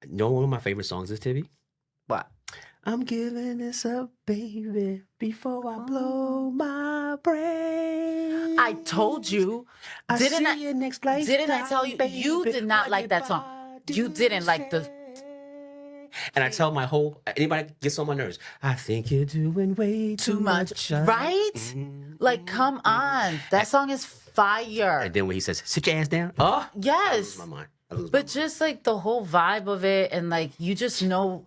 know one of my favorite songs is, Tibi? What? I'm giving this up, baby, before I blow my brain. I told you. Didn't I tell you? Baby, You did not like that song. You didn't like the... And I tell anybody gets on my nerves, I think you're doing way too much. Right? Like, come on. That song is fire. And then when he says, sit your ass down. Oh, yes. I lose my mind. But just like the whole vibe of it, and like you just know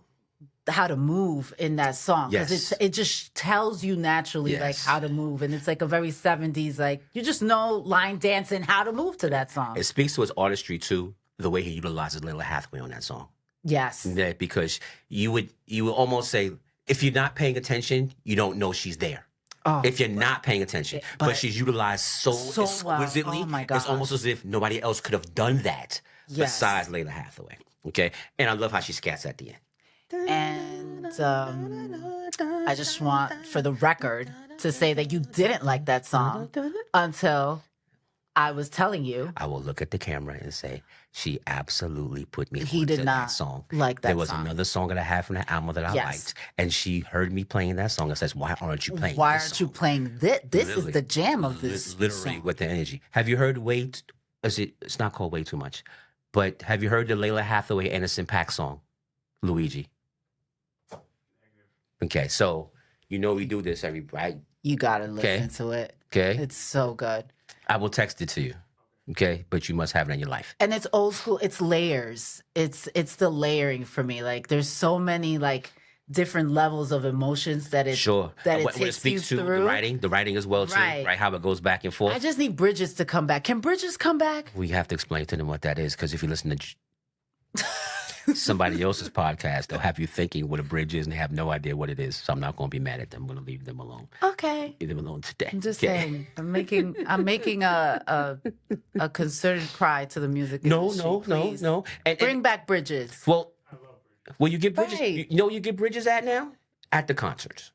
how to move in that song, because it just tells you naturally like how to move, and it's like a very 70s, like you just know line dancing how to move to that song. It speaks to his artistry too, the way he utilizes Layla Hathaway on that song. Yes. Yeah, because you would almost say, if you're not paying attention, you don't know she's there. Oh, if you're not paying attention, but she's utilized so exquisitely, well. Oh my God. It's almost as if nobody else could have done that besides Layla Hathaway. Okay, and I love how she scats at the end. And I just want, for the record, to say that you didn't like that song until I was telling you. I will look at the camera and say, she absolutely put me He onto did not that song. like that There was song. another song that I had from that album that I liked, and she heard me playing that song and says, why aren't you playing Why this aren't song? you playing this? This is the jam of this Literally song. with the energy. Have you heard it's not called Way Too Much, but have you heard the Layla Hathaway Anderson .Paak song, Luigi? Okay, so you know we do this right? You gotta listen to it. Okay. It's so good. I will text it to you. Okay, but you must have it in your life. And it's old school. It's layers. It's the layering for me. Like there's so many like different levels of emotions that it takes it speaks you to through. the writing as well too, right? How it goes back and forth. I just need Bridges to come back. Can Bridges come back? We have to explain to them what that is, because if you listen to somebody else's podcast, they'll have you thinking what a bridge is and they have no idea what it is. So I'm not going to be mad at them. I'm going to leave them alone. Okay. Leave them alone today. I'm just saying. I'm making a concerted cry to the music industry. No. And bring back Bridges. Well, you get Bridges. Right. You know where you get Bridges at now? At the concerts.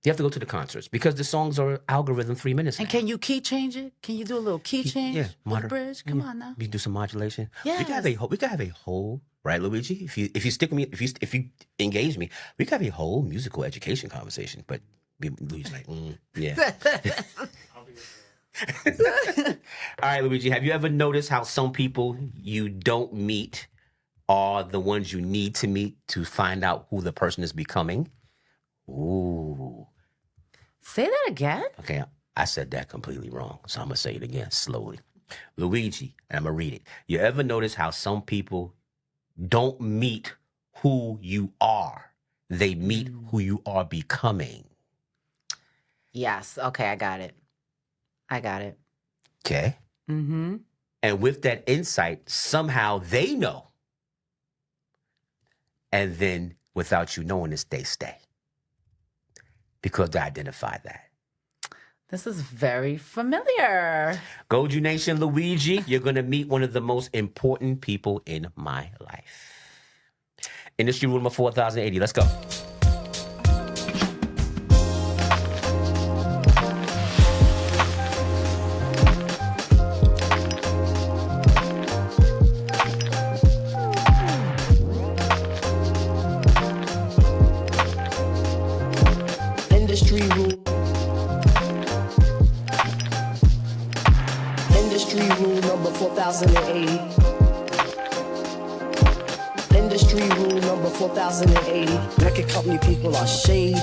You have to go to the concerts because the songs are algorithm 3 minutes. And can you key change it? Can you do a little key change? Yeah, for the bridge. Come on now. You do some modulation. Yeah. We can have a whole right, Luigi. If you stick with me, if you engage me, we can have a whole musical education conversation. But Luigi's like, yeah. All right, Luigi. Have you ever noticed how some people you don't meet are the ones you need to meet to find out who the person is becoming? Ooh. Say that again. Okay, I said that completely wrong, so I'm going to say it again slowly. Luigi, and I'm going to read it. You ever notice how some people don't meet who you are? They meet who you are becoming. Yes. Okay, I got it. Okay? Mm-hmm. And with that insight, somehow they know. And then without you knowing this, they stay. Because they identify that. This is very familiar. Goju Nation, Luigi, you're going to meet one of the most important people in my life. Industry rule number 4080. Let's go. Industry rule number 4080. Industry rule number 4080. Record company people are shady.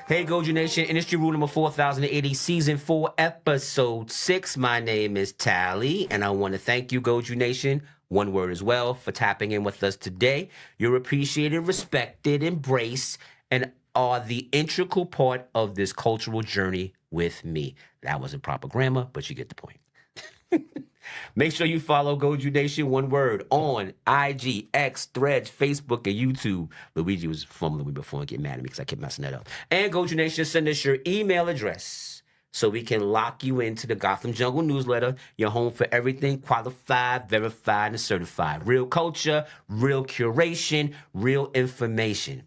Hey, Goju Nation, Industry Rule number 4080, Season 4, Episode 6. My name is Tally, and I want to thank you, Goju Nation, one word as well, for tapping in with us today. You're appreciated, respected, embraced, and are the integral part of this cultural journey with me. That wasn't proper grammar, but you get the point. Make sure you follow Goju Nation, one word, on IG, X, Threads, Facebook, and YouTube. Luigi was fumbling me before and get mad at me because I kept messing that up. And Goju Nation, send us your email address so we can lock you into the Gotham Jungle newsletter, your home for everything qualified, verified, and certified. Real culture, real curation, real information.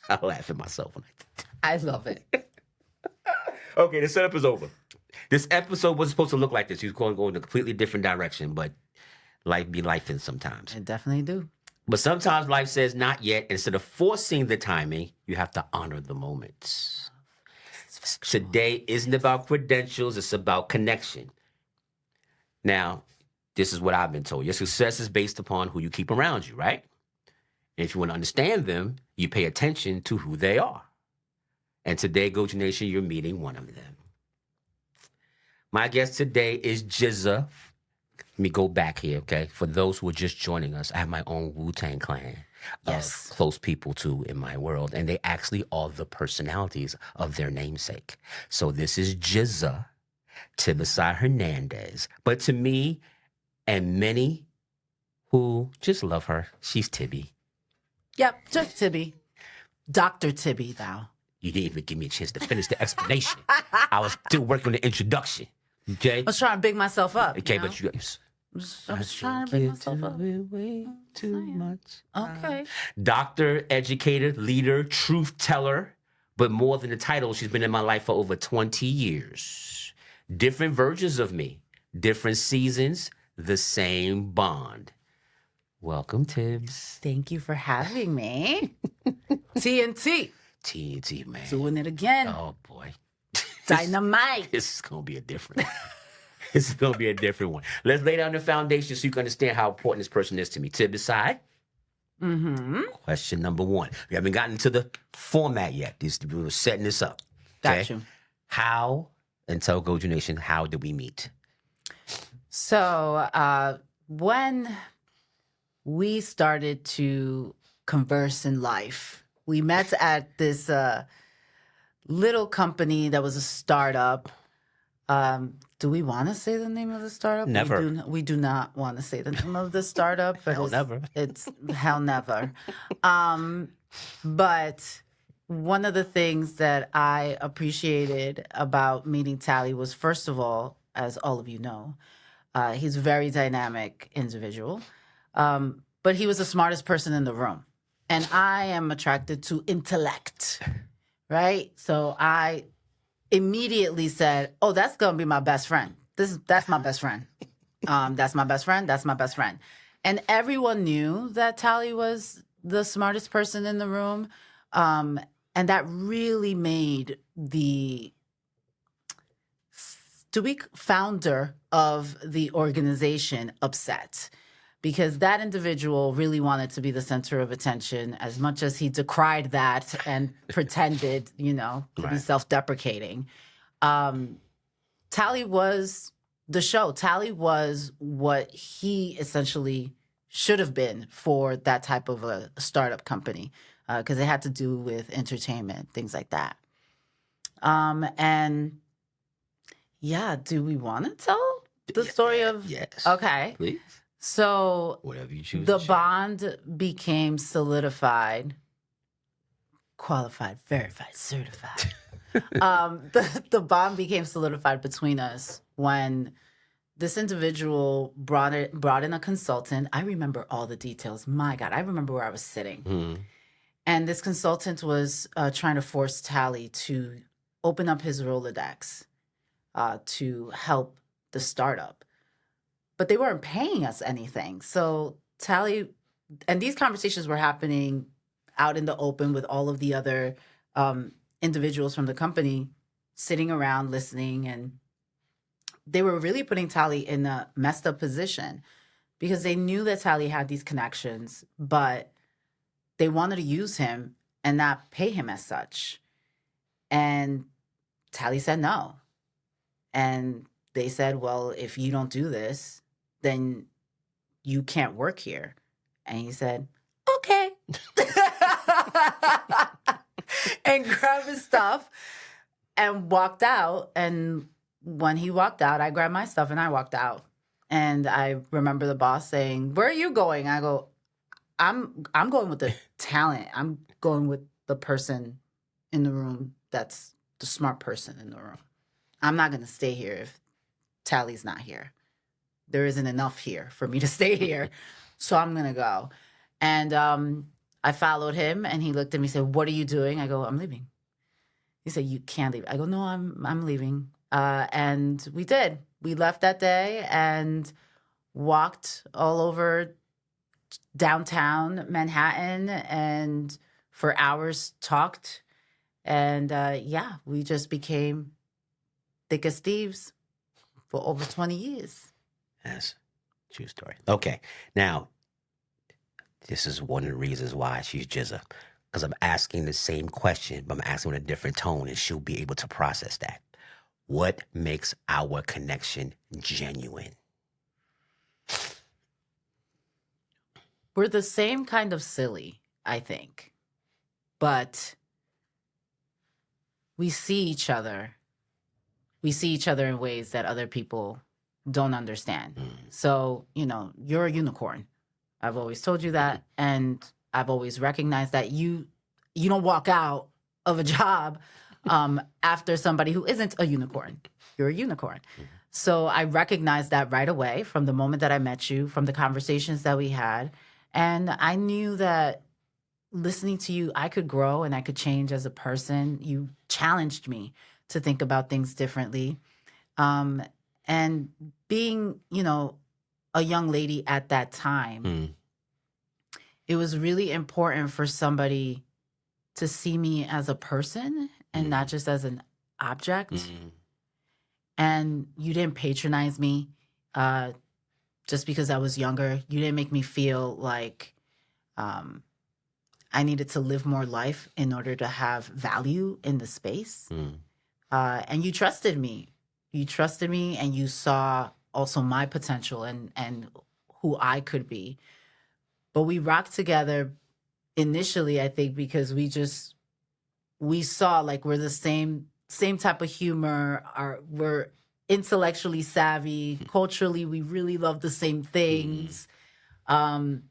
I laugh at myself when I love it. Okay, the setup is over. This episode wasn't supposed to look like this. He was going to go in a completely different direction, but life be lifing sometimes. I definitely do. But sometimes life says not yet. Instead of forcing the timing, you have to honor the moments. Today isn't about credentials. It's about connection. Now, this is what I've been told. Your success is based upon who you keep around you, right? And if you want to understand them, you pay attention to who they are. And today, Go To Nation, you're meeting one of them. My guest today is Jizza. Let me go back here, okay? For those who are just joining us, I have my own Wu-Tang clan of close people, too, in my world. And they actually are the personalities of their namesake. So this is Jizza, Tibisay Hernandez. But to me, and many who just love her, she's Tibi. Yep, just Tibi. Dr. Tibi, thou. You didn't even give me a chance to finish the explanation. I was still working on the introduction. Okay? I was trying to big myself up. Okay, you know? but you... I was trying to big myself up. Way too much. Okay. Doctor, educator, leader, truth teller. But more than the title, she's been in my life for over 20 years. Different versions of me. Different seasons. The same bond. Welcome, Tibbs. Thank you for having me. TNT. TNT, man. Doing it again. Oh, boy. Dynamite. This is going to be a different one. This is going to be a different one. Let's lay down the foundation so you can understand how important this person is to me. Tibisay. Question number one. We haven't gotten to the format yet. We were setting this up. Okay? Got you. How, and tell Goju Nation, how did we meet? So when we started to converse in life, we met at this little company that was a startup. Do we want to say the name of the startup? Never. We do not want to say the name of the startup. But Hell never. It's hell never. But one of the things that I appreciated about meeting Tally was, first of all, as all of you know, he's a very dynamic individual. But he was the smartest person in the room. And I am attracted to intellect, right? So I immediately said, oh, that's going to be my best friend. That's my best friend. That's my best friend. That's my best friend. And everyone knew that Tally was the smartest person in the room. And that really made the founder of the organization upset, because that individual really wanted to be the center of attention as much as he decried that and pretended, to be self-deprecating. Tally was the show. Tally was what he essentially should have been for that type of a startup company, because it had to do with entertainment, things like that. And yeah, do we want to tell the story of? Yes. Okay. Please. So Whatever you choose. the bond became solidified, qualified, verified, certified. The bond became solidified between us when this individual brought in a consultant. I remember all the details. My God, I remember where I was sitting. Mm-hmm. And this consultant was trying to force Tally to open up his Rolodex to help the startup. But they weren't paying us anything. So Tally, and these conversations were happening out in the open with all of the other individuals from the company sitting around listening. And they were really putting Tally in a messed up position because they knew that Tally had these connections, but they wanted to use him and not pay him as such. And Tally said no. And they said, well, if you don't do this, then you can't work here. And he said, okay. And grabbed his stuff and walked out. And when he walked out, I grabbed my stuff and I walked out. And I remember the boss saying, where are you going? I go, I'm going with the talent. I'm going with the person in the room that's the smart person in the room. I'm not going to stay here if Tally's not here. There isn't enough here for me to stay here. So I'm going to go. And I followed him and he looked at me and said, what are you doing? I go, I'm leaving. He said, you can't leave. I go, no, I'm leaving. And we did. We left that day and walked all over downtown Manhattan and for hours talked. And we just became thick as thieves for over 20 years. That's a true story. Okay. Now, this is one of the reasons why she's Jizza. Because I'm asking the same question, but I'm asking with a different tone, and she'll be able to process that. What makes our connection genuine? We're the same kind of silly, I think. But we see each other. We see each other in ways that other people don't understand. So, you're a unicorn. I've always told you that. And I've always recognized that you don't walk out of a job after somebody who isn't a unicorn. You're a unicorn. So I recognized that right away from the moment that I met you, from the conversations that we had. And I knew that listening to you, I could grow and I could change as a person. You challenged me to think about things differently. And being, a young lady at that time, it was really important for somebody to see me as a person and not just as an object. And you didn't patronize me just because I was younger. You didn't make me feel like I needed to live more life in order to have value in the space. And you trusted me. You trusted me and you saw also my potential and who I could be. But we rocked together initially, I think, because we saw like we're the same type of humor. We're intellectually savvy. Culturally, we really love the same things. And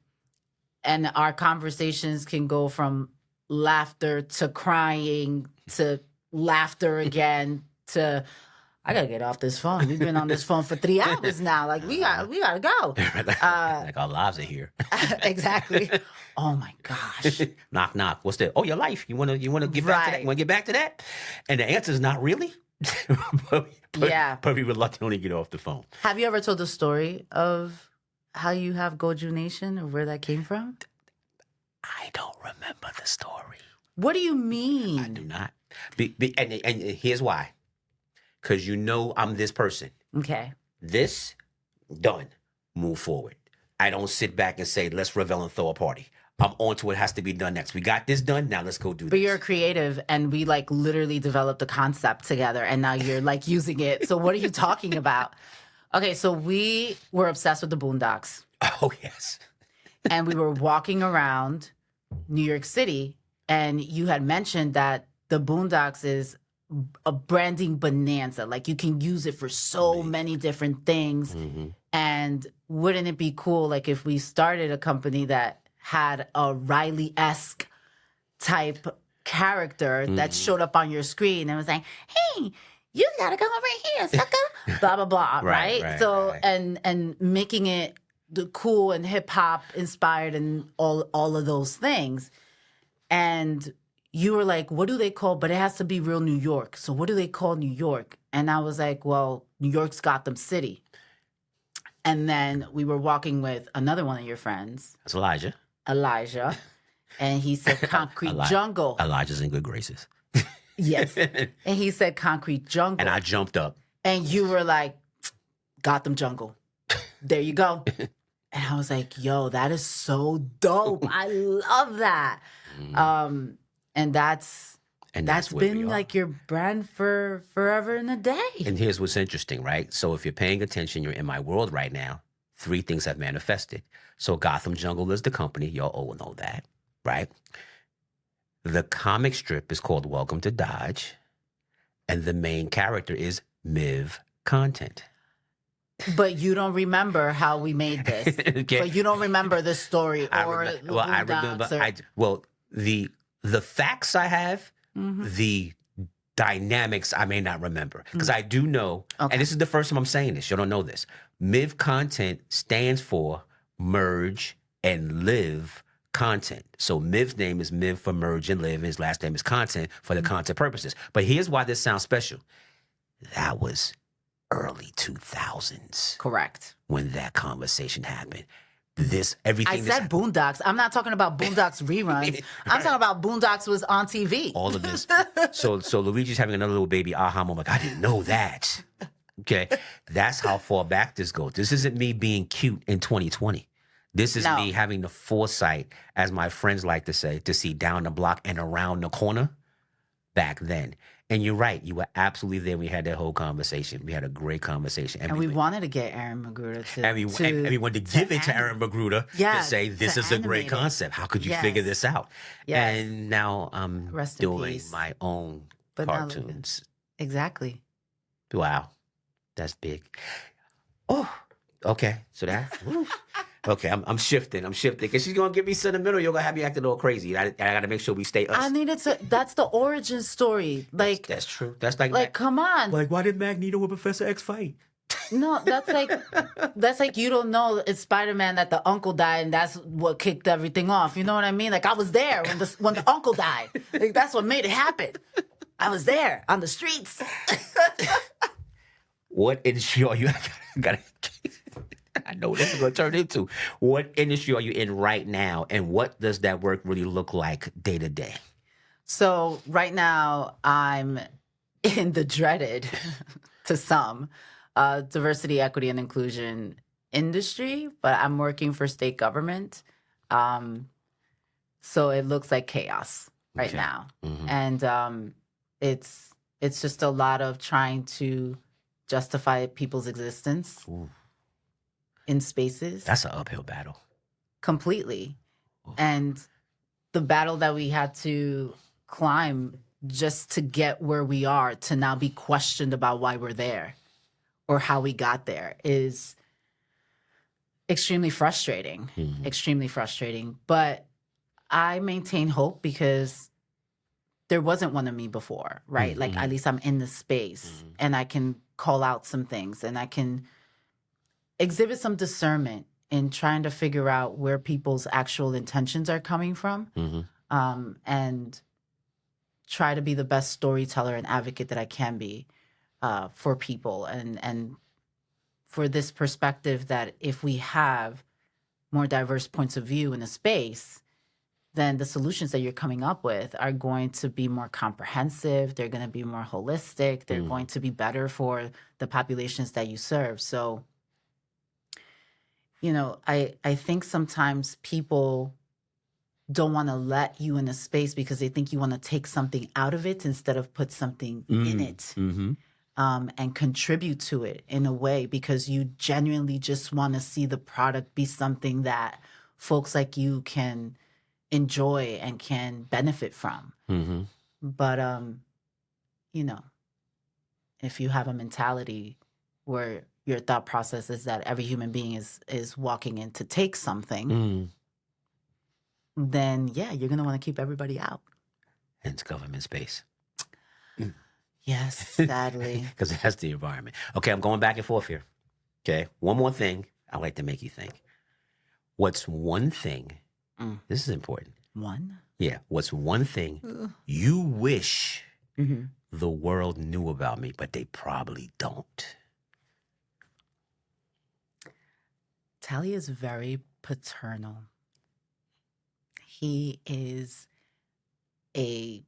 our conversations can go from laughter to crying to laughter again to I gotta get off this phone. We've been on this phone for 3 hours now. Like we gotta go. Like our lives are here. Exactly. Oh my gosh. Knock knock. What's that? Oh, your life. You wanna get back to that? You wanna get back to that? And the answer is not really. but we reluctantly get off the phone. Have you ever told the story of how you have Goju Nation or where that came from? I don't remember the story. What do you mean? I do not. And here's why. Because I'm this person. Okay. This, done. Move forward. I don't sit back and say, let's revel and throw a party. I'm on to what has to be done next. We got this done. Now let's go do this. But you're creative and we like literally developed the concept together and now you're like using it. So what are you talking about? Okay, so we were obsessed with the Boondocks. Oh, yes. And we were walking around New York City and you had mentioned that the Boondocks is a branding bonanza. Like you can use it for so many different things. And wouldn't it be cool like if we started a company that had a Riley-esque type character that showed up on your screen and was like, hey, you gotta come over here, sucker. Blah, blah, blah, right? So, and making it the cool and hip-hop inspired and all of those things. And you were like, what do they call, but it has to be real New York. So what do they call New York? And I was like, well, New York's Gotham City. And then we were walking with another one of your friends. That's Elijah. And he said Concrete Jungle. Elijah's in good graces. Yes. And he said Concrete Jungle. And I jumped up. And you were like, GothamJungle. There you go. And I was like, yo, that is so dope. I love that. And that's been like your brand for forever and a day. And here's what's interesting, right? So if you're paying attention, you're in my world right now. 3 things have manifested. So GothamJungle is the company. Y'all all know that, right? The comic strip is called Welcome to Dodge. And the main character is Miv Content. But you don't remember how we made this. Okay. But you don't remember the story or the facts I have, the dynamics I may not remember. Because I do know, and this is the first time I'm saying this, you don't know this. Miv Content stands for Merge and Live content. So Miv's name is Miv for merge and live, and his last name is content for the content purposes. But here's why this sounds special. That was early 2000s. Correct. When that conversation happened. Everything. I said Boondocks. I'm not talking about Boondocks reruns. I'm talking about Boondocks was on TV. All of this. So Luigi's having another little baby aha moment. I didn't know that. Okay. That's how far back this goes. This isn't me being cute in 2020. This is me having the foresight, as my friends like to say, to see down the block and around the corner back then. And you're right. You were absolutely there. We had that whole conversation. We had a great conversation. And we wanted to get Aaron Magruder to... And we wanted to give it to Aaron Magruder to say, this is a great concept. How could you figure this out? Yes. And now I'm doing my own cartoons. Exactly. Wow. That's big. Oh, okay. So that... Okay, I'm shifting. Because she's going to get me sentimental. You're going to have me acting all crazy. I got to make sure we stay us. I mean, that's the origin story. Like that's true. That's like come on. Like, why did Magneto and Professor X fight? No, that's like you don't know it's Spider-Man that the uncle died and that's what kicked everything off. You know what I mean? Like I was there when the uncle died. Like that's what made it happen. I was there on the streets. What industry are you? I know what this is going to turn into. What industry are you in right now, and what does that work really look like day to day? So right now, I'm in the dreaded, to some, diversity, equity, and inclusion industry, but I'm working for state government. So it looks like chaos right now. Mm-hmm. And it's just a lot of trying to justify people's existence. Ooh. In spaces. That's an uphill battle. Completely. Ooh. And the battle that we had to climb just to get where we are, to now be questioned about why we're there or how we got there, is extremely frustrating. Mm-hmm. Extremely frustrating. But I maintain hope because there wasn't one of me before, right? Mm-hmm. Like, at least I'm in the space and I can call out some things and I can exhibit some discernment in trying to figure out where people's actual intentions are coming from, and try to be the best storyteller and advocate that I can be for people. And for this perspective that if we have more diverse points of view in a space, then the solutions that you're coming up with are going to be more comprehensive. They're going to be more holistic. They're going to be better for the populations that you serve. So, you know, I think sometimes people don't want to let you in a space because they think you want to take something out of it instead of put something in it, and contribute to it in a way, because you genuinely just want to see the product be something that folks like you can enjoy and can benefit from. Mm-hmm. But, you know, if you have a mentality where your thought process is that every human being is walking in to take something, then, yeah, you're going to want to keep everybody out. Hence government space. Yes, sadly. Because that's the environment. Okay, I'm going back and forth here. Okay, one more thing I like to make you think. What's one thing, this is important. One? Yeah, what's one thing you wish the world knew about me, but they probably don't? Tally is very paternal. He is a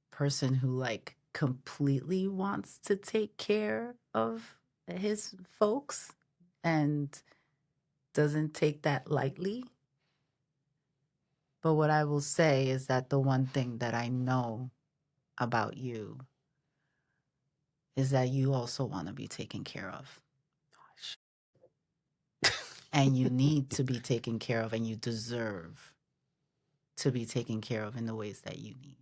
person who, like, completely wants to take care of his folks and doesn't take that lightly. But what I will say is that the one thing that I know about you is that you also want to be taken care of. And you need to be taken care of, and you deserve to be taken care of in the ways that you need.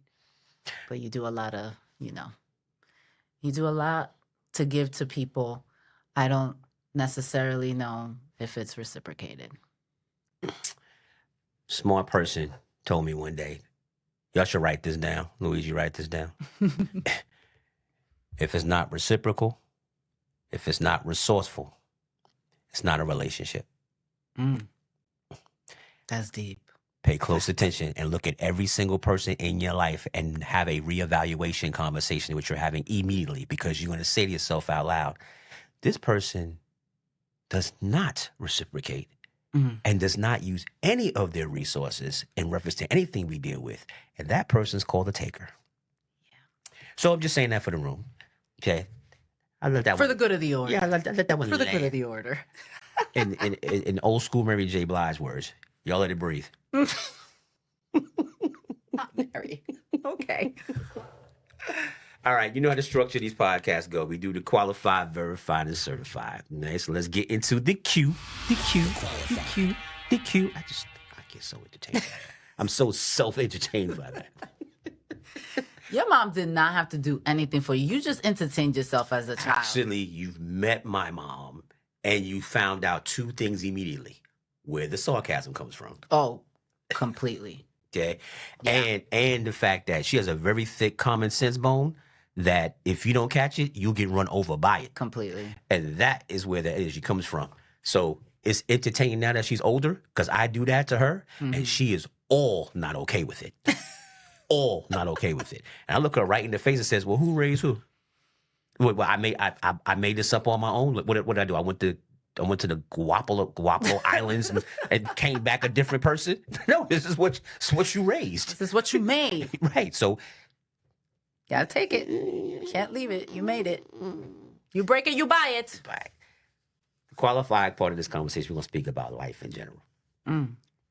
But you do a lot of, you do a lot to give to people. I don't necessarily know if it's reciprocated. Smart person told me one day, y'all should write this down. Luigi, write this down. If it's not reciprocal, if it's not resourceful, it's not a relationship. That's deep. Pay close attention and look at every single person in your life and have a reevaluation conversation which you're having immediately, because you're going to say to yourself out loud, this person does not reciprocate and does not use any of their resources in reference to anything we deal with. And that person's called a taker. Yeah. So I'm just saying that for the room. Okay. I let that for one. the good of the order. Yeah, I let that one For the land. good of the order. in old school Mary J. Blige words, y'all let it breathe. Not Mary. Okay. All right, you know how the structure of these podcasts go. We do the qualified, verified, and certified. Nice. So let's get into the Q. I get so entertained. I'm so self-entertained by that. Your mom did not have to do anything for you. You just entertained yourself as a child. Actually, you've met my mom, and you found out two things immediately: where the sarcasm comes from. Oh, completely. Okay. Yeah. And the fact that she has a very thick common sense bone that if you don't catch it, you'll get run over by it. Completely. And that is where the energy comes from. So it's entertaining now that she's older, because I do that to her, and she is all not okay with it. All not okay with it. And I look her right in the face and says, well, who raised who? Well, I made this up on my own. What did I do? I went to the Guapolo Islands and came back a different person. No, this is what you raised. This is what you made. Right. So gotta take it. Can't leave it. You made it. You break it, you buy it. Right. The qualified part of this conversation, we're gonna speak about life in general.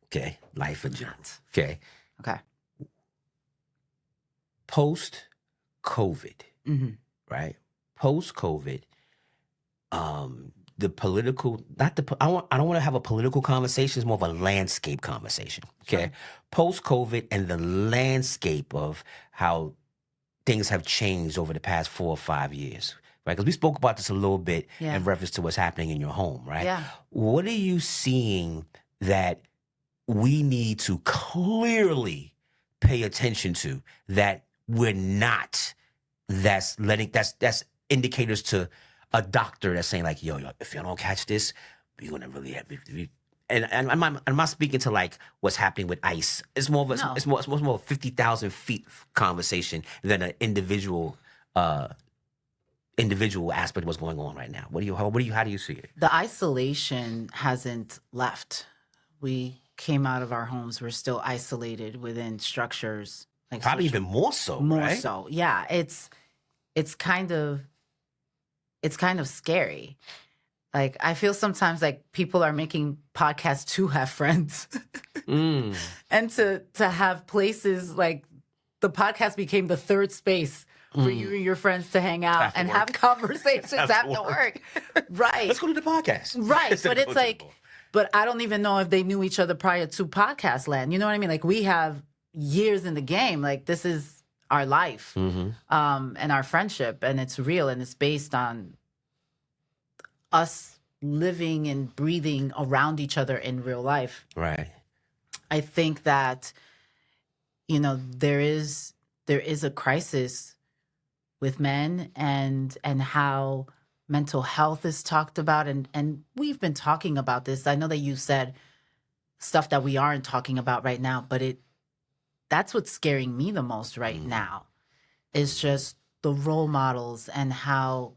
Okay. Life in general. Okay. Okay. Post-COVID, right? Post-COVID, the political, I don't want to have a political conversation. It's more of a landscape conversation. Okay. Sure. Post-COVID and the landscape of how things have changed over the past 4 or 5 years, right? Because we spoke about this a little bit in reference to what's happening in your home, right? Yeah. What are you seeing that we need to clearly pay attention to that we're not, that's indicators to a doctor that's saying like, yo, if you don't catch this, you're gonna really have to. And I'm not speaking to like what's happening with ICE. It's more of a it's more of a 50,000 feet conversation than an individual aspect of what's going on right now. How do you see it? The isolation hasn't left. We came out of our homes. We're still isolated within structures. Like probably even more so. More right? so, yeah. It's kind of scary. Like I feel sometimes like people are making podcasts to have friends, and to have places like the podcast became the third space for you and your friends to hang out and have conversations after work. Right. Let's go to the podcast. Right. But it's like, but I don't even know if they knew each other prior to podcast land. You know what I mean? Like we have years in the game. Like this is our life and our friendship, and it's real, and it's based on us living and breathing around each other in real life. Right. I think that, you know, there is a crisis with men and how mental health is talked about, and we've been talking about this. I know that you said stuff that we aren't talking about right now, but that's what's scaring me the most right now is just the role models and how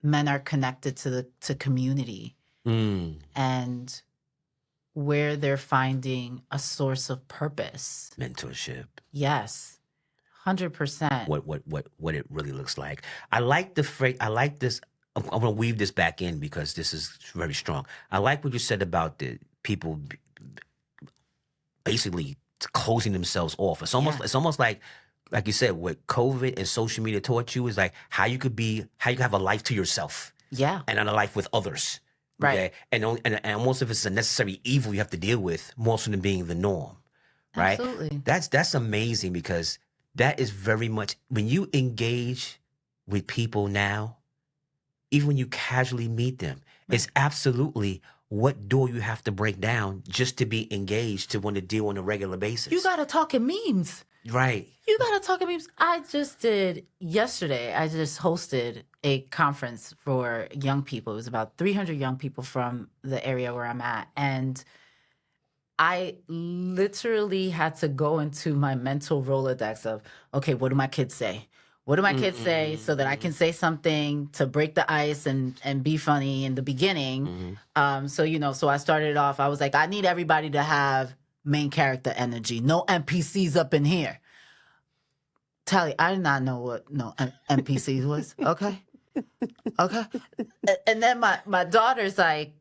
men are connected to community and where they're finding a source of purpose. Mentorship. Yes. 100%. What it really looks like. I like the phrase. I like this. I'm going to weave this back in because this is very strong. I like what you said about the people basically closing themselves off. It's almost like you said, what COVID and social media taught you is like how you could have a life to yourself. Yeah. And not a life with others. Right. Okay? And almost if it's a necessary evil you have to deal with, more so than being the norm. Right. Absolutely. That's amazing because that is very much when you engage with people now, even when you casually meet them, it's absolutely what door you have to break down just to be engaged to want to deal on a regular basis. You got to talk in memes. Right. You got to talk in memes. I just hosted a conference for young people. It was about 300 young people from the area where I'm at. And I literally had to go into my mental Rolodex of, okay, what do my kids say? What do my kids say so that I can say something to break the ice and be funny in the beginning? So I started off, I was like, I need everybody to have main character energy. No NPCs up in here. Tally, I did not know what NPCs was. Okay. And then my daughter's like,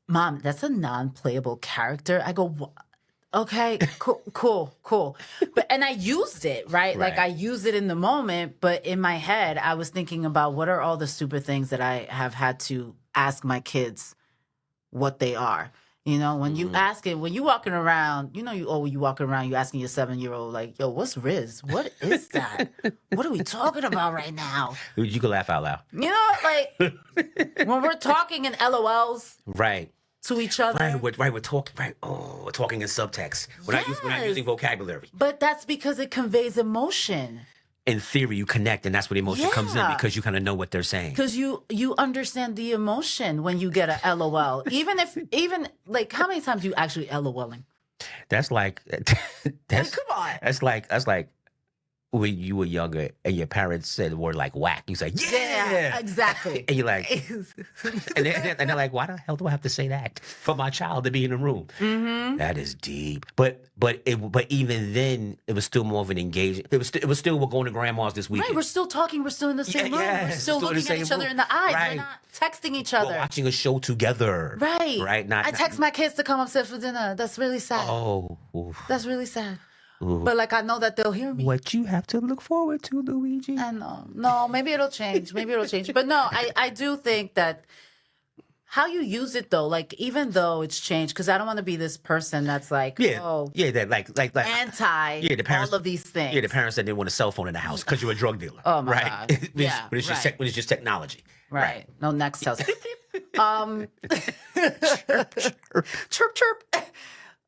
Mom, that's a non-playable character. I go, okay, cool. And I used it, right? Like I used it in the moment, but in my head, I was thinking about what are all the stupid things that I have had to ask my kids what they are. When you ask it, when you walking around, you walking around, you asking your 7-year-old, like, yo, what's Riz? What is that? What are we talking about right now? You can laugh out loud. Like when we're talking in LOLs. Right. To each other. We're talking, we're talking in subtext. We're not using vocabulary. But that's because it conveys emotion. In theory, you connect, and that's where the emotion comes in, because you kind of know what they're saying. Because you understand the emotion when you get a LOL. even like, how many times you actually LOLing? That's like, come on. That's like when you were younger and your parents said the word like whack. You say, yeah, exactly. And you're like, and they're like, why the hell do I have to say that for my child to be in the room? Mm-hmm. That is deep. But even then, it was still more of an engagement. It was still, we're going to grandma's this weekend. Right, we're still talking. We're still in the same room. We're still looking at each other in the eyes. Right. We're not texting each other. We're watching a show together. Right. Right. I text my kids to come upstairs for dinner. That's really sad. Oh. Oof. That's really sad. Ooh. But like, I know that they'll hear me. What you have to look forward to, Luigi. I know. No, maybe it'll change. But no, I do think that how you use it though, like even though it's changed, because I don't want to be this person that's like, that like anti the parents, all of these things. Yeah, the parents that didn't want a cell phone in the house because you're a drug dealer. Oh my God. When it's just technology. Right. No next tells. Chirp chirp.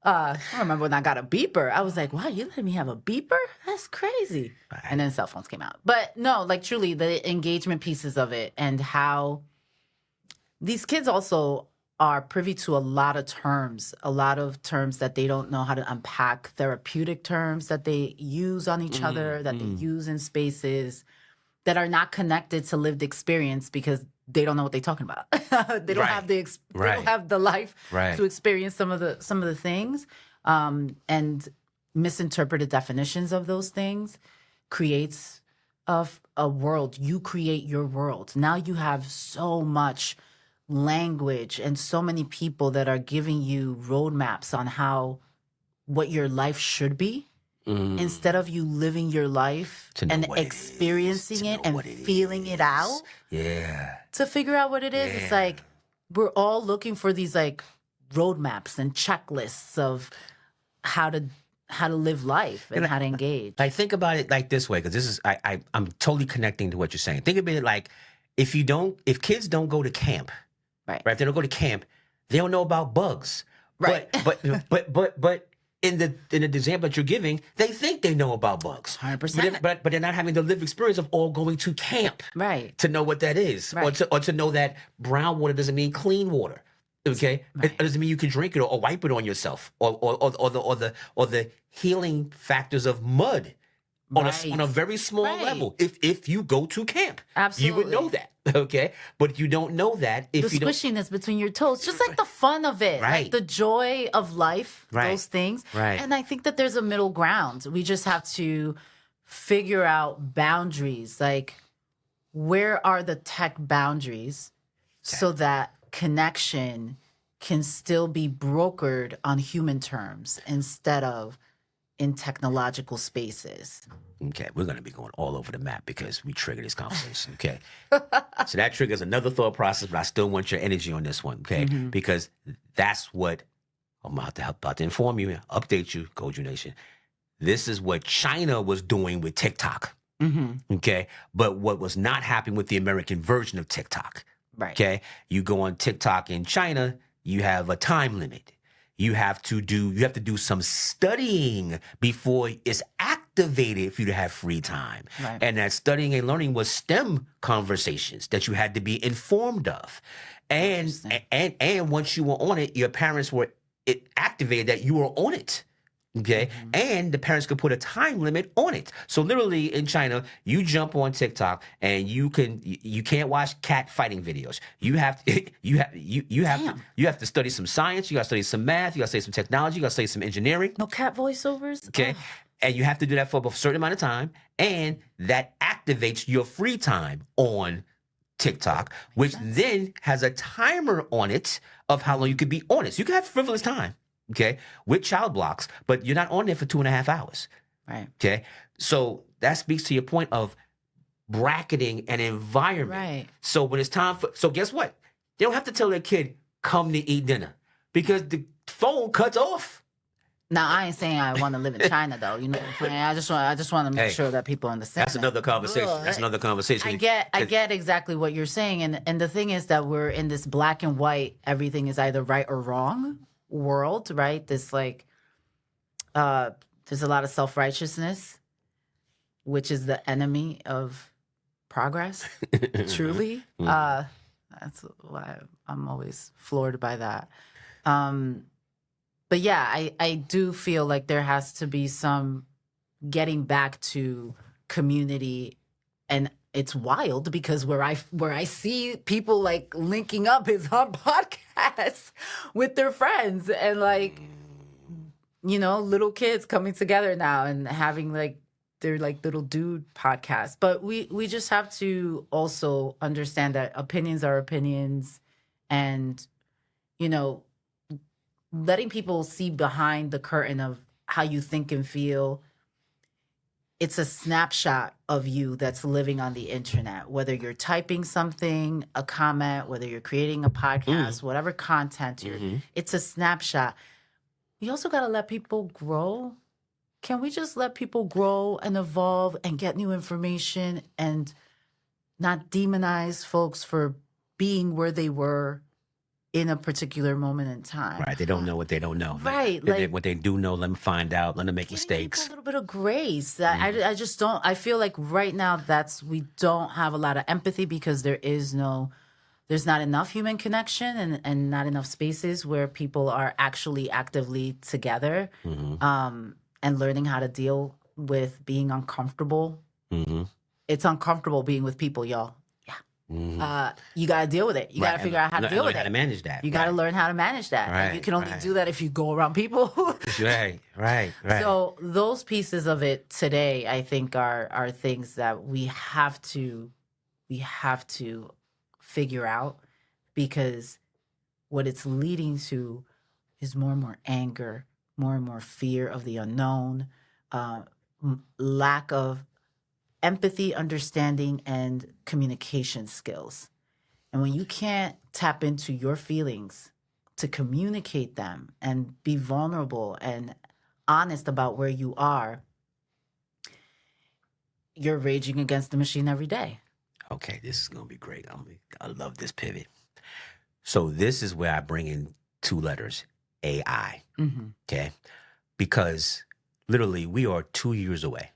I remember when I got a beeper. I was like, wow, you letting me have a beeper? That's crazy. Right. And then cell phones came out. But no, like truly the engagement pieces of it and how these kids also are privy to a lot of terms that they don't know how to unpack, therapeutic terms that they use on each other, that they use in spaces that are not connected to lived experience because they don't know what they're talking about. They don't have they don't have the life to experience some of the things, and misinterpreted definitions of those things creates a world. You create your world. Now you have so much language and so many people that are giving you roadmaps on what your life should be. Instead of you living your life and experiencing it and feeling it out. Yeah. To figure out what it is. It's like we're all looking for these like roadmaps and checklists of how to live life and how to engage. Like think about it like this way, because this is I'm totally connecting to what you're saying. Think about it like if kids don't go to camp, right? If they don't go to camp, they don't know about bugs. Right. But in the example that you're giving, they think they know about bugs. 100%. But they're not having the lived experience of all going to camp. Right. To know what that is. Right. Or to know that brown water doesn't mean clean water. Okay? Right. It doesn't mean you can drink it or wipe it on yourself. Or the healing factors of mud. On a very small level, if you go to camp, you would know that, okay? But you don't know that if you don't. The squishiness between your toes, just like the fun of it, like the joy of life, those things. Right. And I think that there's a middle ground. We just have to figure out boundaries, like where are the tech boundaries so that connection can still be brokered on human terms instead of in technological spaces. Okay, we're going to be going all over the map because we trigger this conversation, okay? So that triggers another thought process, but I still want your energy on this one, okay? Because that's what I'm about to inform you, update you, Goju Nation. This is what China was doing with TikTok, okay? But what was not happening with the American version of TikTok, okay? You go on TikTok in China, you have a time limit. You have to do some studying before it's activated for you to have free time. Right. And that studying and learning was STEM conversations that you had to be informed of. And once you were on it, your parents were it activated that you were on it. Okay. And the parents could put a time limit on it. So literally in China, you jump on TikTok and you can't watch cat fighting videos. You have to you have to study some science, you gotta study some math, you gotta study some technology, you gotta study some engineering. No cat voiceovers? Okay. Oh. And you have to do that for a certain amount of time. And that activates your free time on TikTok, which then has a timer on it of how long you could be on it. So you can have frivolous time. Okay, with child blocks, but you're not on there for 2.5 hours. Right. Okay, so that speaks to your point of bracketing an environment. Right. So when it's time so guess what? They don't have to tell their kid, come to eat dinner, because the phone cuts off. Now, I ain't saying I want to live in China, though. You know what I'm saying? I just want to make sure that people understand. That's another conversation. That's another conversation. I get exactly what you're saying, and the thing is that we're in this black and white, everything is either right or wrong world, right? This there's a lot of self-righteousness, which is the enemy of progress, truly. That's why I'm always floored by that. But yeah, I do feel like there has to be some getting back to community, and it's wild because where I see people like linking up is on podcasts with their friends, and like, you know, little kids coming together now and having like their like little dude podcasts. But we just have to also understand that opinions are opinions, and, you know, letting people see behind the curtain of how you think and feel. It's a snapshot of you that's living on the internet, whether you're typing something, a comment, whether you're creating a podcast, whatever content it's a snapshot. We also got to let people grow. Can we just let people grow and evolve and get new information and not demonize folks for being where they were in a particular moment in time? Right. They don't know what they don't know. Right. What they do know, let them find out, let them make mistakes. A little bit of grace. I just don't, I feel like right now we don't have a lot of empathy because there's not enough human connection and not enough spaces where people are actually actively together and learning how to deal with being uncomfortable. It's uncomfortable being with people, y'all. You got to deal with it. You got to figure out how to deal with it. How to manage that. You got to learn how to manage that. Right, and you can only do that if you go around people. Right. So those pieces of it today, I think, are things that we have to figure out, because what it's leading to is more and more anger, more and more fear of the unknown, lack of empathy, understanding, and communication skills. And when you can't tap into your feelings to communicate them and be vulnerable and honest about where you are, you're raging against the machine every day. Okay, this is going to be great. I love this pivot. So this is where I bring in 2 letters, AI, okay? Because literally we are 2 years away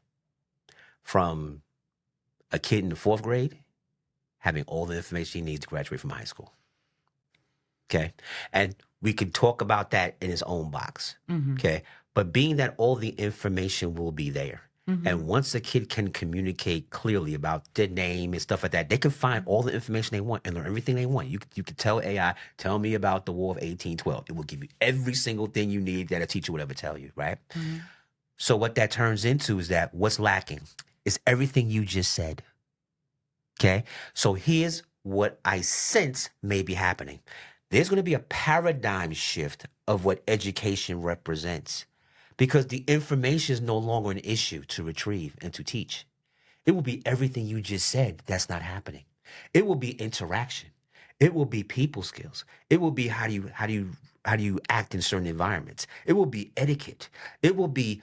from a kid in the 4th grade having all the information he needs to graduate from high school. Okay? And we could talk about that in his own box. Okay? But being that all the information will be there, and once a kid can communicate clearly about their name and stuff like that, they can find all the information they want and learn everything they want. You could tell AI, tell me about the War of 1812. It will give you every single thing you need that a teacher would ever tell you, right? So what that turns into is that what's lacking is everything you just said. Okay? So here's what I sense may be happening. There's going to be a paradigm shift of what education represents, because the information is no longer an issue to retrieve and to teach. It will be everything you just said that's not happening. It will be interaction. It will be people skills. It will be how do you act in certain environments. It will be etiquette. It will be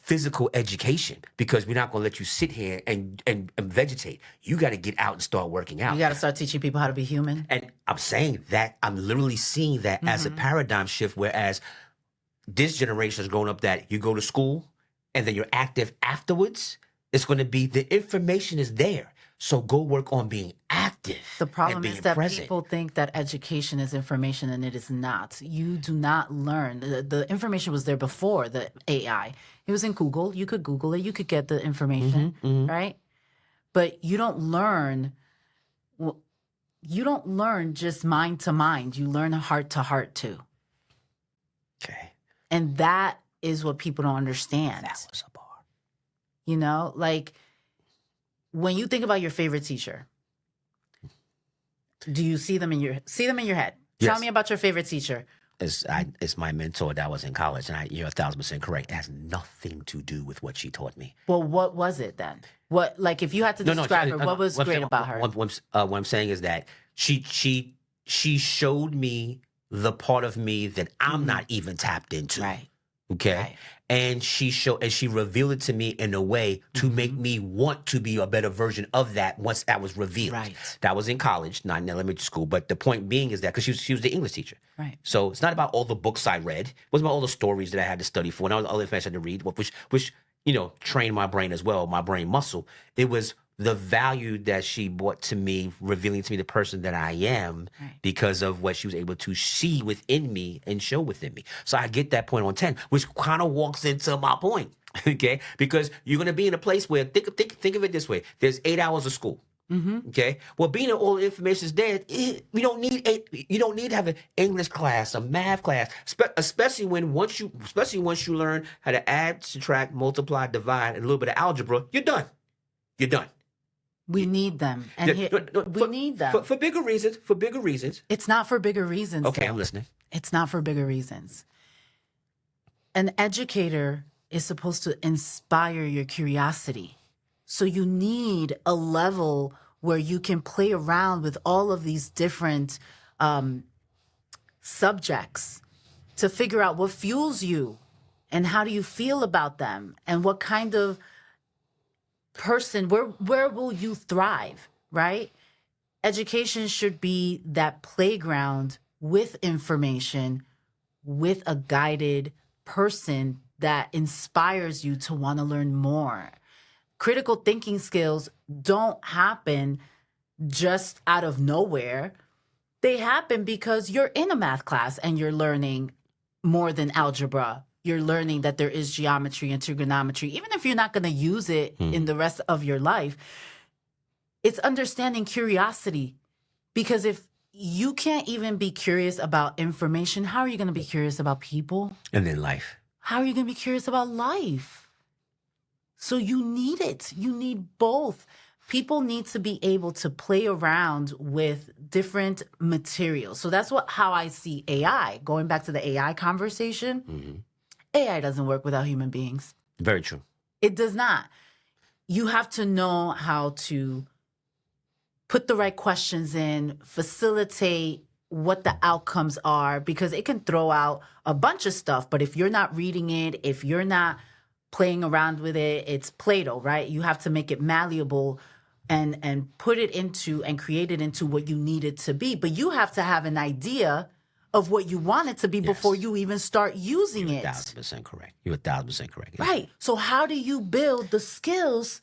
physical education, because we're not going to let you sit here and vegetate. You got to get out and start working out. You got to start teaching people how to be human. And I'm saying that, I'm literally seeing that as a paradigm shift, whereas this generation is growing up that you go to school and then you're active afterwards. It's going to be the information is there. So go work on being active. active. The problem is that present. people think that education is information, and it is not. You do not learn. The information was there before the AI. It was in Google. You could Google it. You could get the information, right? But you don't learn. You don't learn just mind to mind. You learn heart to heart too. Okay. And that is what people don't understand. That was a bar. You know, like when you think about your favorite teacher, do you see them in your head? Yes. Tell me about your favorite teacher. It's my mentor that was in college, and you're 1,000% correct. It has nothing to do with what she taught me. Well, what was it then? What, like, if you had to describe her, what was great about her? What I'm saying is that she showed me the part of me that I'm not even tapped into. Right. Okay. Right. And she revealed it to me in a way to make me want to be a better version of that once that was revealed. Right. That was in college, not in elementary school. But the point being is that because she was the English teacher. Right. So it's not about all the books I read. It wasn't about all the stories that I had to study for and all the information I had to read, which trained my brain as well, my brain muscle. It was the value that she brought to me, revealing to me the person that I am because of what she was able to see within me and show within me. So I get that point on 10, which kind of walks into my point, okay? Because you're going to be in a place where, think of it this way. There's 8 hours of school, okay? Well, being that all the information is there, you don't need to have an English class, a math class, especially once you learn how to add, subtract, multiply, divide, and a little bit of algebra, you're done. You're done. We need them. And we need them. For bigger reasons. For bigger reasons. It's not for bigger reasons. Okay, though. I'm listening. It's not for bigger reasons. An educator is supposed to inspire your curiosity. So you need a level where you can play around with all of these different subjects to figure out what fuels you and how do you feel about them and what kind of person, where will you thrive, right? Education should be that playground with information, with a guided person that inspires you to want to learn more. Critical thinking skills don't happen just out of nowhere. They happen because you're in a math class and you're learning more than algebra. You're learning that there is geometry and trigonometry, even if you're not going to use it in the rest of your life. It's understanding curiosity, because if you can't even be curious about information, how are you going to be curious about people? And then life. How are you going to be curious about life? So you need it. You need both. People need to be able to play around with different materials. So that's how I see AI. Going back to the AI conversation, AI doesn't work without human beings. Very true. It does not. You have to know how to put the right questions in, facilitate what the outcomes are, because it can throw out a bunch of stuff. But if you're not reading it, if you're not playing around with it, it's Play-Doh, right? You have to make it malleable and put it into and create it into what you need it to be. But you have to have an idea of what you want it to be before you even start using it. 1,000% correct. You're 1,000% correct. Right. So how do you build the skills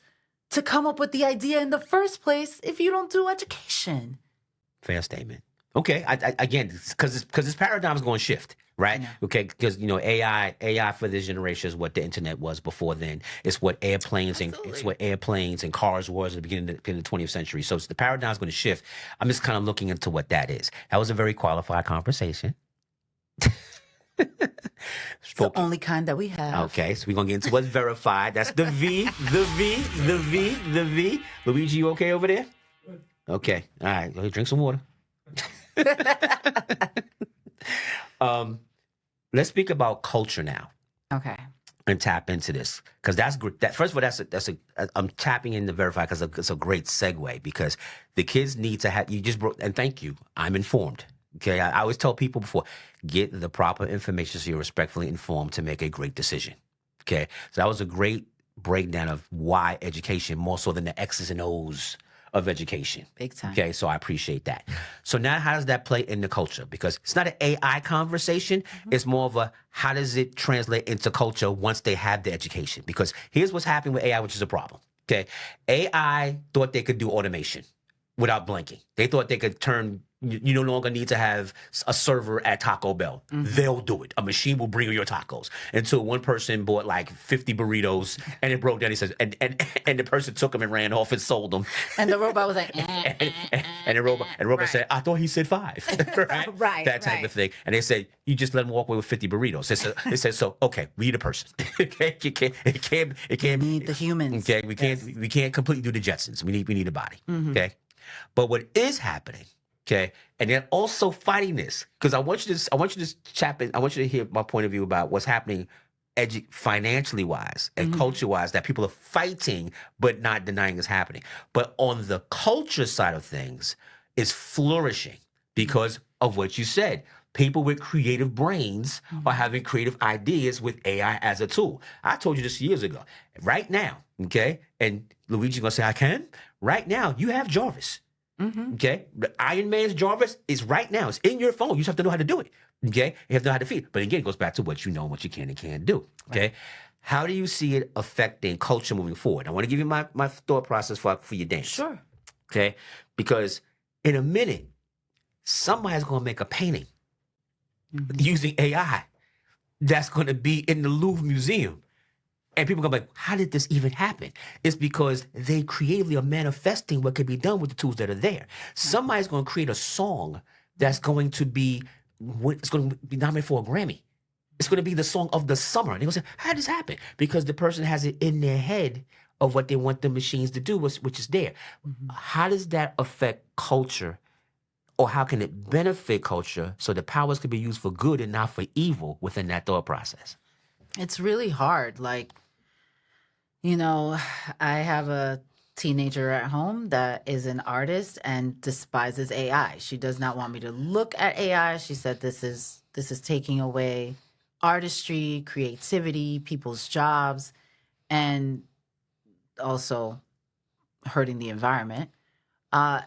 to come up with the idea in the first place if you don't do education? Fair statement. Okay. Again, because this paradigm is going to shift, right? Yeah. Okay. Because AI for this generation is what the internet was before then. It's what airplanes and cars was at the beginning of the 20th century. So the paradigm is going to shift. I'm just kind of looking into what that is. That was a very qualified conversation. It's the only kind that we have. Okay, so we're going to get into what's verified. That's the V. Luigi, you okay over there? Okay. All right. Go drink some water. Let's speak about culture now. Okay. And tap into this, because that's that. First of all, I'm tapping into verify because it's a great segue, because the kids need to have. You just broke, and thank you. I'm informed. Okay, I always tell people before, get the proper information so you're respectfully informed to make a great decision. Okay, so that was a great breakdown of why education, more so than the X's and O's of education. Big time. Okay, so I appreciate that. So now how does that play in the culture? Because it's not an AI conversation. It's more of a how does it translate into culture once they have the education? Because here's what's happening with AI, which is a problem. Okay, AI thought they could do automation. without blinking. They thought they could turn. You no longer need to have a server at Taco Bell. They'll do it. A machine will bring you your tacos. Until one person bought like 50 burritos and it broke down. He says, and the person took them and ran off and sold them. And the robot was like, and the robot said, I thought he said 5. Right? Right. That type of thing. And they said, you just let him walk away with 50 burritos. They said, so okay, we need a person. Okay, it can't need the humans. Okay, we can't completely do the Jetsons. We need a body. Okay, but what is happening? Okay, and they're also fighting this because I want you to hear my point of view about what's happening financially wise and culture wise that people are fighting but not denying is happening. But on the culture side of things, it's flourishing because of what you said. People with creative brains are having creative ideas with AI as a tool. I told you this years ago. Right now, okay, and Luigi's gonna say I can. Right now, you have Jarvis. Okay, the Iron Man's Jarvis is right now. It's in your phone. You just have to know how to do it. Okay, you have to know how to feed it. But again, it goes back to what you know and what you can and can't do. Okay, right. How do you see it affecting culture moving forward? I want to give you my thought process for your dance. Sure. Okay, because in a minute, somebody's going to make a painting using AI that's going to be in the Louvre Museum. And people go like, how did this even happen? It's because they creatively are manifesting what can be done with the tools that are there. Somebody's going to create a song that's going to be nominated for a Grammy. It's going to be the song of the summer. And they're going to say, how did this happen? Because the person has it in their head of what they want the machines to do, which is there. How does that affect culture? Or how can it benefit culture so the powers can be used for good and not for evil within that thought process? It's really hard. Like, I have a teenager at home that is an artist and despises AI. She does not want me to look at AI. She said this is taking away artistry, creativity, people's jobs, and also hurting the environment. And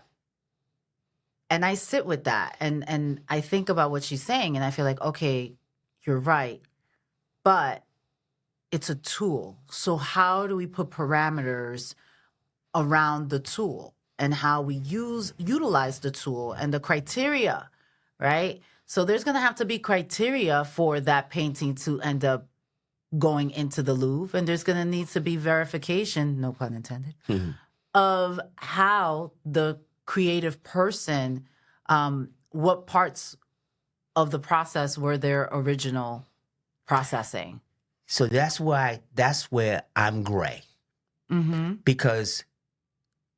I sit with that and I think about what she's saying and I feel like, okay, you're right. But it's a tool. So how do we put parameters around the tool and how we utilize the tool and the criteria, right? So there's going to have to be criteria for that painting to end up going into the Louvre. And there's going to need to be verification, no pun intended, of how the creative person, what parts of the process were their original processing. So that's where I'm gray. Because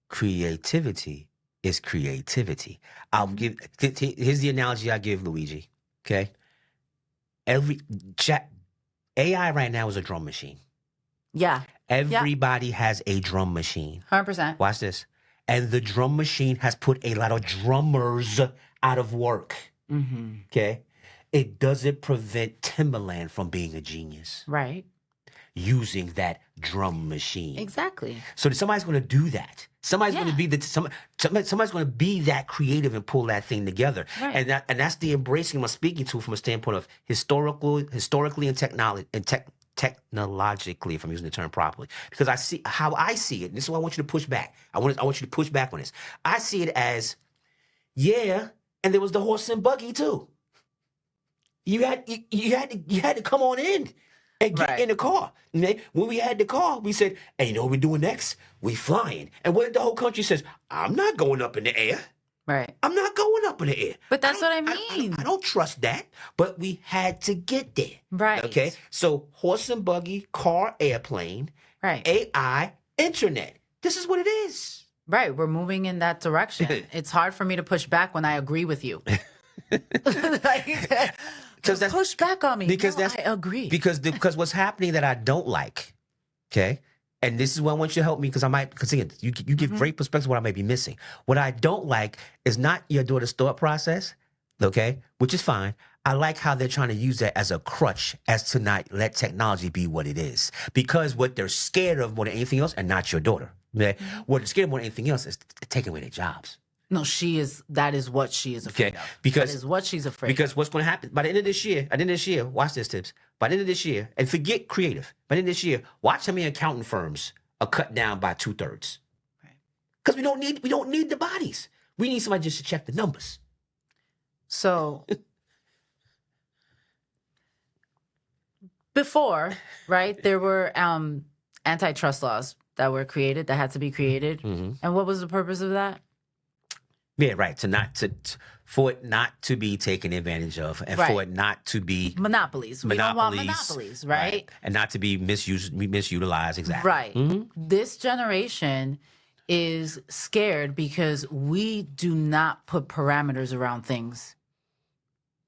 creativity is creativity. Here's the analogy I give Luigi. Okay. AI right now is a drum machine. Yeah. Everybody has a drum machine. 100%. Watch this. And the drum machine has put a lot of drummers out of work. Okay. It doesn't prevent Timbaland from being a genius. Right. Using that drum machine. Exactly. So somebody's going to do that. Somebody's going to be somebody's going to be that creative and pull that thing together. Right. And that's the embracing I'm speaking to from a standpoint of historically and technologically, if I'm using the term properly. Because I see how I see it. And this is why I want you to push back. I want you to push back on this. I see it as, and there was the horse and buggy too. You had to come on in and get in the car. When we had the car, we said, hey, you know what we're doing next? We flying. And what the whole country says, I'm not going up in the air. Right. I'm not going up in the air. But that's what I mean. I don't trust that. But we had to get there. Right. Okay. So horse and buggy, car, airplane, right. AI, internet. This is what it is. Right. We're moving in that direction. It's hard for me to push back when I agree with you. Push back on me. Because I agree. Because what's happening that I don't like, okay? And this is why I want you to help me because again, you give great perspective of what I may be missing. What I don't like is not your daughter's thought process, okay? Which is fine. I like how they're trying to use that as a crutch as to not let technology be what it is. Because what they're scared of more than anything else, and not your daughter, okay? What they're scared of more than anything else is taking away their jobs. No, that is what she is afraid of. Because that is what she's afraid of. Because of. What's going to happen, by the end of this year, watch this, Tibbs. By the end of this year, and forget creative, by the end of this year, watch how many accounting firms are cut down by 2/3. Right. Because we don't need the bodies. We need somebody just to check the numbers. So before, right, there were antitrust laws that were created, that had to be created. Mm-hmm. And what was the purpose of that? Yeah, right. For it not to be taken advantage of, and for it not to be monopolies. We don't want monopolies, right? And not to be misutilized. Exactly. Right. Mm-hmm. This generation is scared because we do not put parameters around things.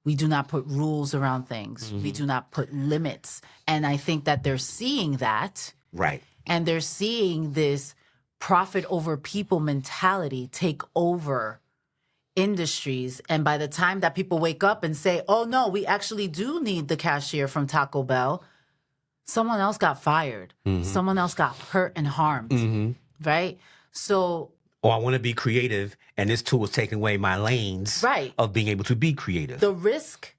We do not put rules around things. Mm-hmm. We do not put limits. And I think that they're seeing that. Right. And they're seeing this profit over people mentality take over industries. And by the time that people wake up and say, oh, no, we actually do need the cashier from Taco Bell, someone else got fired. Mm-hmm. Someone else got hurt and harmed. Mm-hmm. Right? So... Or I want to be creative, and this tool is taking away my lanes of being able to be creative. The risk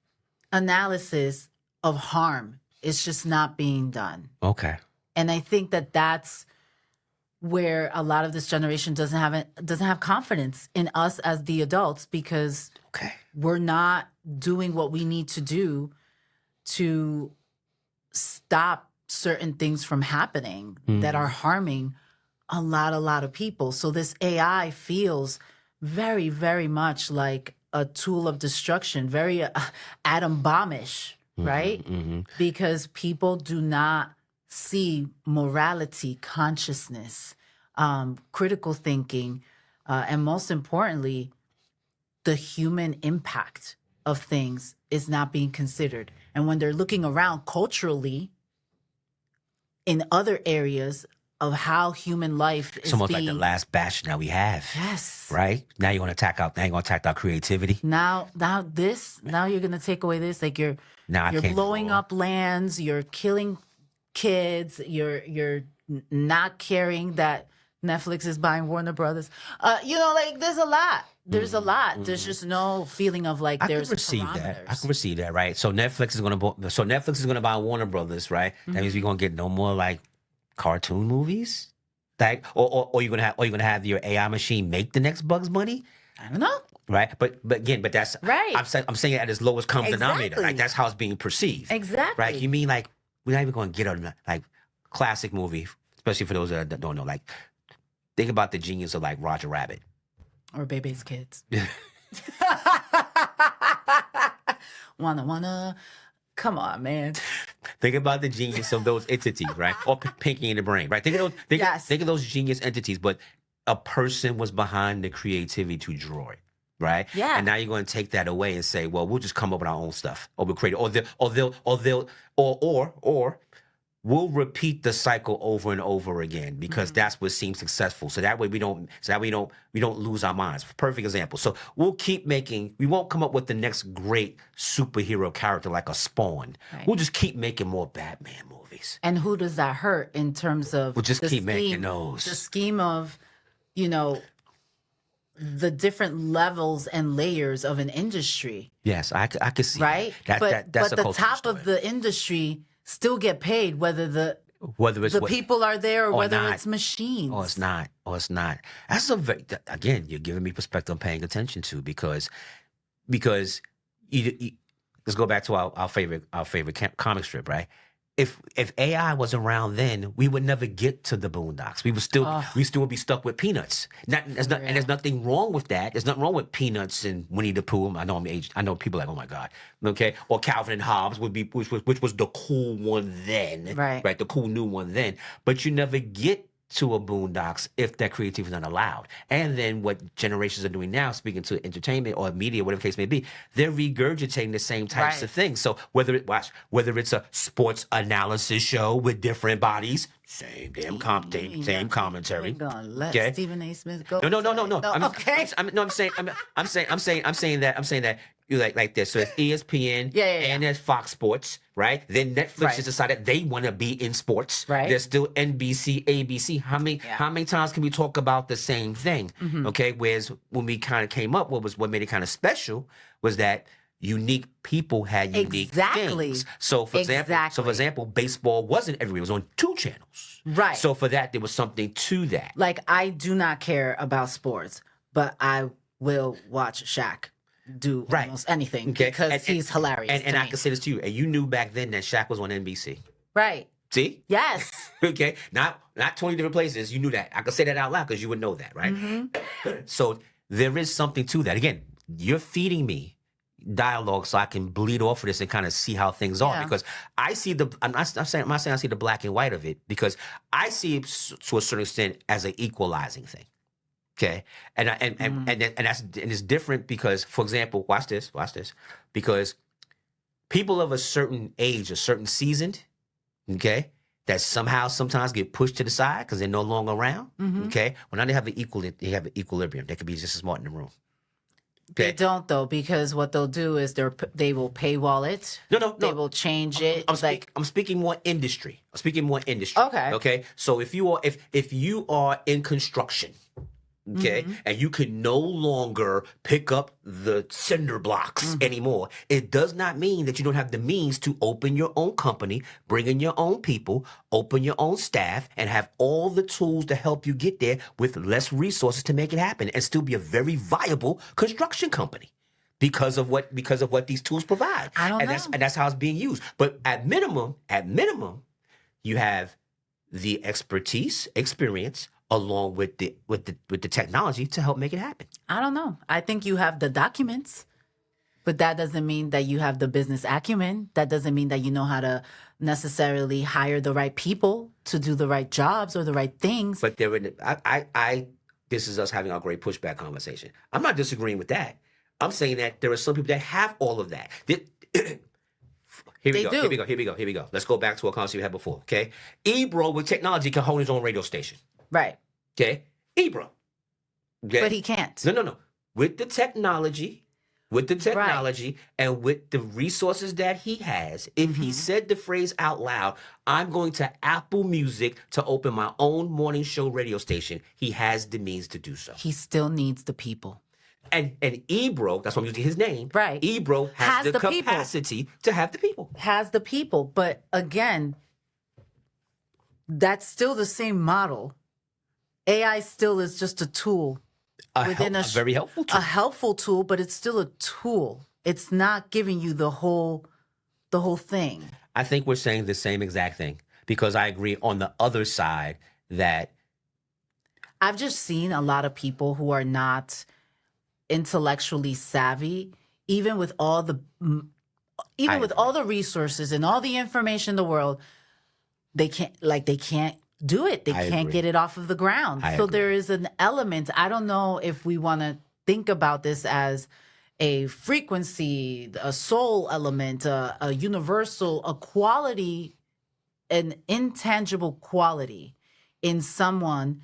analysis of harm is just not being done. Okay. And I think that that's where a lot of this generation doesn't have confidence in us as the adults, because we're not doing what we need to do to stop certain things from happening that are harming a lot of people. So this AI feels very, very much like a tool of destruction, very atom bombish, right? Mm-hmm. Because people do not see morality, consciousness, critical thinking, and most importantly, the human impact of things is not being considered. And when they're looking around culturally in other areas of how human life is almost like the last bastion that we have. Yes. Right? Now you're gonna attack our creativity. Now you're gonna take away this. Like you're blowing up lands, you're killing kids, you're not caring that Netflix is buying Warner Brothers. Like there's a lot. There's a lot. Mm-hmm. There's just no feeling of like there's parameters. I can receive that, right? So Netflix is gonna buy Warner Brothers, right? Mm-hmm. That means we're gonna get no more like cartoon movies, like, or you're gonna have your AI machine make the next Bugs Bunny. I don't know, right? But that's right. I'm saying it at its lowest common denominator. Like that's how it's being perceived. Exactly. Right? You mean like we're not even gonna get a like classic movie, especially for those that don't know. Like think about the genius of like Roger Rabbit or Baby's Kids. wanna. Come on, man. Think about the genius of those entities, right? Or Pinky in the Brain, right? Think of those genius entities, but a person was behind the creativity to draw it, right? Yeah. And now you're going to take that away and say, well, we'll just come up with our own stuff, or we'll create it, or we'll repeat the cycle over and over again because that's what seems successful. So that way we don't lose our minds. Perfect example. So we won't come up with the next great superhero character like a Spawn. Right. We'll just keep making more Batman movies. And who does that hurt in terms of we'll just keep making those. The scheme of, the different levels and layers of an industry. Yes, I could see. Right? That's but a the top story. Of the industry still get paid whether the people are there or whether it's machines. Or it's not. That's again, you're giving me perspective I'm paying attention to because you let's go back to our favorite comic strip, right? If AI was around then, we would never get to the Boondocks. We would be stuck with Peanuts. And there's nothing wrong with that. There's nothing wrong with Peanuts and Winnie the Pooh. I know I'm aged. I know people are like, oh my God, okay. Or Calvin and Hobbes which was the cool one then, right? The cool new one then. But you never get to a Boondocks if that creativity is not allowed. And then what generations are doing now, speaking to entertainment or media, whatever the case may be, they're regurgitating the same types of things. So whether it's a sports analysis show with different bodies, same commentary. Let Stephen A. Smith go. No. I'm saying that you like this. So it's ESPN and there's Fox Sports, right? Then Netflix has decided they want to be in sports. Right. There's still NBC, ABC. How many times can we talk about the same thing? Mm-hmm. Okay. Whereas when we kind of came up, what made it kind of special was that unique people had unique things. So for example, baseball wasn't everywhere. It was on 2 channels. Right. So for that, there was something to that. Like, I do not care about sports, but I will watch Shaq do almost anything because he's hilarious. And I can say this to you, and you knew back then that Shaq was on NBC. Right. See? Yes. Okay. Not 20 different places. You knew that. I could say that out loud because you would know that, right? So there is something to that. Again, you're feeding me dialogue so I can bleed off of this and kind of see how things are, because I see I'm not saying I see the black and white of it, because I see it to a certain extent as an equalizing thing. Okay, and it's different because, for example, watch this, because people of a certain age, a certain seasoned, okay, that sometimes get pushed to the side because they're no longer around. Okay, well, now they have an equilibrium. They could be just as smart in the room. Okay. They don't, though, because what they'll do is they will paywall it. No. They will change it. I'm speaking more industry. Okay. Okay. So if you are in construction, okay, and you can no longer pick up the cinder blocks anymore, it does not mean that you don't have the means to open your own company, bring in your own people, open your own staff, and have all the tools to help you get there with less resources to make it happen, and still be a very viable construction company because of what these tools provide. I don't know. And that's how it's being used. But at minimum, you have the expertise, experience, along with the technology to help make it happen. I don't know. I think you have the documents, but that doesn't mean that you have the business acumen. That doesn't mean that you know how to necessarily hire the right people to do the right jobs or the right things. But this is us having our great pushback conversation. I'm not disagreeing with that. I'm saying that there are some people that have all of that. Here we go. Let's go back to a conversation we had before, okay? Ebro with technology can hold his own radio station. Right. Okay? Ebro. Okay? But he can't. No. With the technology and with the resources that he has, if he said the phrase out loud, I'm going to Apple Music to open my own morning show radio station, he has the means to do so. He still needs the people. And Ebro, that's why I'm using his name. Right. Ebro has the capacity to have the people. Has the people. But again, that's still the same model. AI still is just a tool. A very helpful tool. A helpful tool, but it's still a tool. It's not giving you the whole thing. I think we're saying the same exact thing, because I agree on the other side that I've just seen a lot of people who are not intellectually savvy, even with all the resources and all the information in the world, they can't do it. They can't get it off of the ground. So there is an element. I don't know if we want to think about this as a frequency, a soul element, a universal, a quality, an intangible quality in someone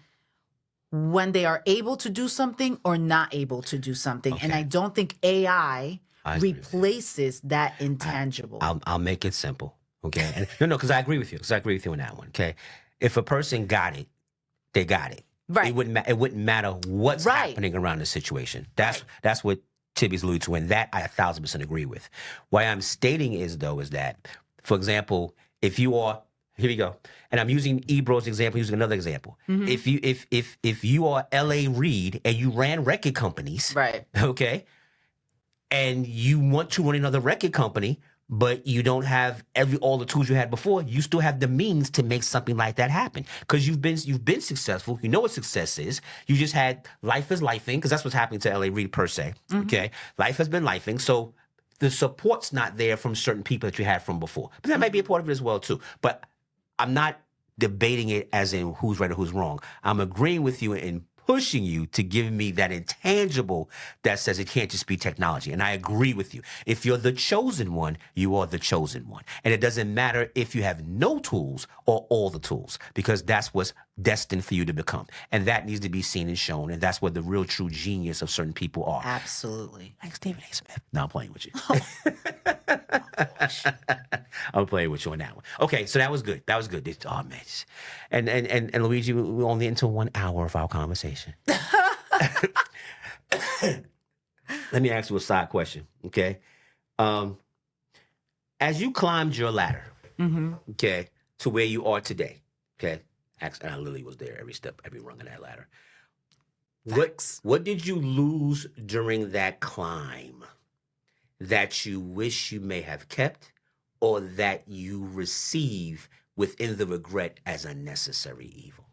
when they are able to do something or not able to do something. Okay. And I don't think AI replaces that intangible. I'll make it simple. Okay. And because I agree with you. On that one. Okay. If a person got it, they got it. Right. It wouldn't matter what's happening around the situation. That's what Tibi's alluded to, and that I 1,000% agree with. Why I'm stating is that, for example, if you are, here we go, and I'm using Ebro's example, using another example. If you are L.A. Reid and you ran record companies, right? Okay, and you want to run another record company, but you don't have all the tools you had before, you still have the means to make something like that happen. Because you've been successful. You know what success is. You just had life is lifing, because that's what's happening to L.A. Reid per se. Okay? Life has been lifing. So the support's not there from certain people that you had from before. But that might be a part of it as well, too. But I'm not debating it as in who's right or who's wrong. I'm agreeing with you in pushing you to give me that intangible that says it can't just be technology. And I agree with you. If you're the chosen one, you are the chosen one. And it doesn't matter if you have no tools or all the tools, because that's what's destined for you to become. And that needs to be seen and shown. And that's where the real true genius of certain people are. Absolutely. Thanks, David A. Smith. No, I'm playing with you. I'm playing with you on that one. Okay, so that was good. Oh, man. And Luigi, we're only into 1 hour of our conversation. Let me ask you a side question, okay? As you climbed your ladder, Mm-hmm. okay, to where you are today, okay, and I literally was there every step, every rung of that ladder. What did you lose during that climb that you wish you may have kept, or that you receive within the regret as a necessary evil?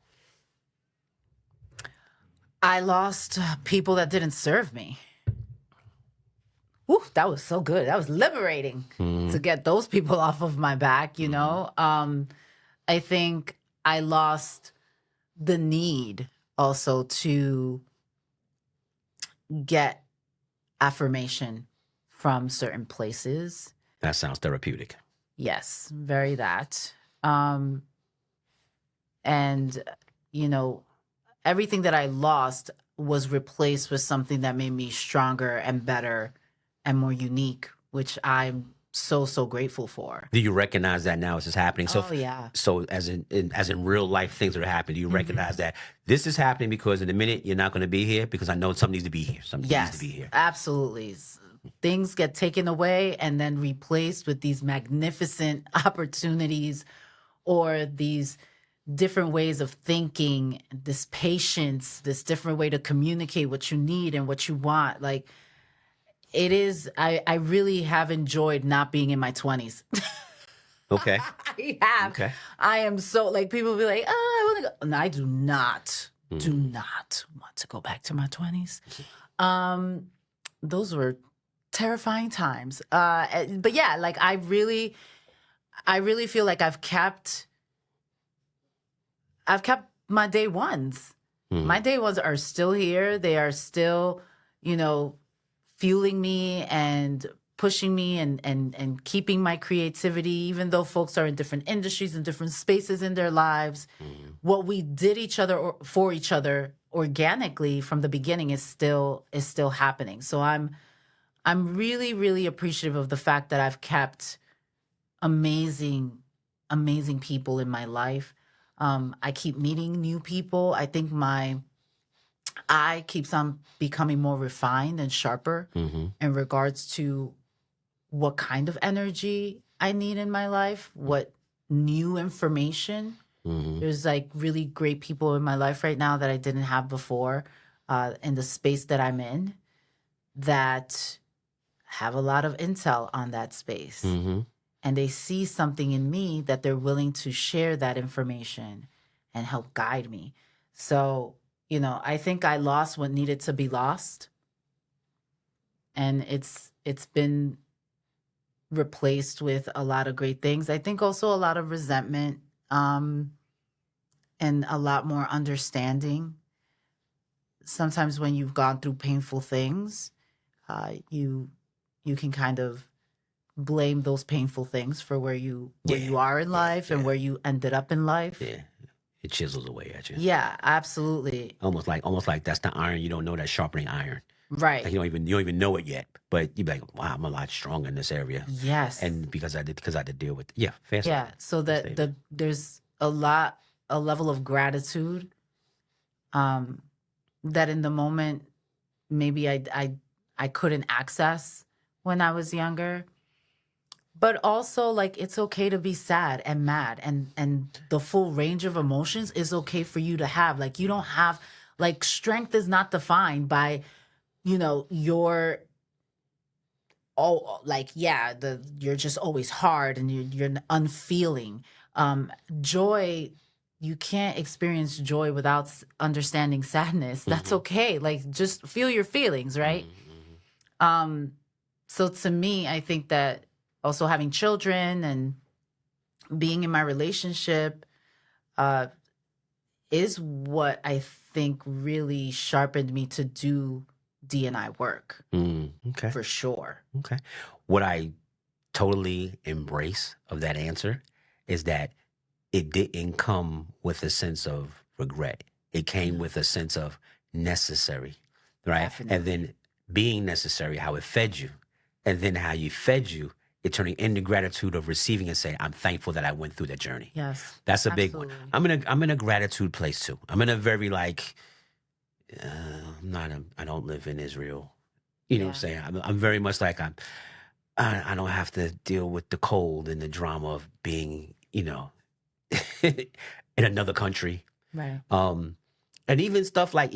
I lost people that didn't serve me. Woo, that was so good. That was liberating to get those people off of my back, you know? I think I lost the need also to get affirmation from certain places. That sounds therapeutic. Yes, very that. And, you know, everything that I lost was replaced with something that made me stronger and better and more unique, which I'm so grateful for. Do you recognize that now as it's happening? So, yeah. So as in real life things that are happening, do you recognize that this is happening because in a minute you're not going to be here because I know something needs to be here. Something needs to be here. Absolutely. Things get taken away and then replaced with these magnificent opportunities or these different ways of thinking, this patience, this different way to communicate what you need and what you want. Like, it is, I really have enjoyed not being in my 20s. Okay. I have. Okay. I am so, like, people be like, oh, I want to go. And I do not want to go back to my 20s. Those were terrifying times. But yeah, like, I really feel like I've kept my day ones. My day ones are still here. They are still, you know, fueling me and pushing me and keeping my creativity, even though folks are in different industries and different spaces in their lives. What we did for each other organically from the beginning is still happening. So I'm really appreciative of the fact that I've kept amazing people in my life. I keep meeting new people. I think my eye keeps on becoming more refined and sharper in regards to what kind of energy I need in my life, what new information. There's like really great people in my life right now that I didn't have before in the space that I'm in that have a lot of intel on that space. And they see something in me that they're willing to share that information and help guide me. So, you know, I think I lost what needed to be lost. And it's been replaced with a lot of great things. I think also a lot of resentment and a lot more understanding. Sometimes when you've gone through painful things, you can kind of blame those painful things for where you are in life and where you ended up in life. Yeah. It chisels away at you. Yeah, absolutely. Almost like that's the iron you don't know that's sharpening iron. Right. Like you don't even know it yet, but you're like, wow, I'm a lot stronger in this area. Yes. And because I had to deal with fair yeah. So that there's a level of gratitude that in the moment maybe I couldn't access when I was younger. But also, like, it's okay to be sad and mad, and the full range of emotions is okay for you to have. Like, you don't have, like, strength is not defined by, you know, you're just always hard and you're unfeeling. Joy, you can't experience joy without understanding sadness. That's okay. Like, just feel your feelings, right? So to me, I think that also having children and being in my relationship is what I think really sharpened me to do D&I work. Okay. For sure. Okay. What I totally embrace of that answer is that it didn't come with a sense of regret. It came with a sense of necessary, right? Definitely. And then being necessary, how it fed you. And then how you fed you, it turning into gratitude of receiving and saying, I'm thankful that I went through that journey. Yes. That's a big one. I'm in a gratitude place too. I'm in a very I don't live in Israel. You know what I'm saying? I'm very much like I don't have to deal with the cold and the drama of being, in another country. Right. And even stuff like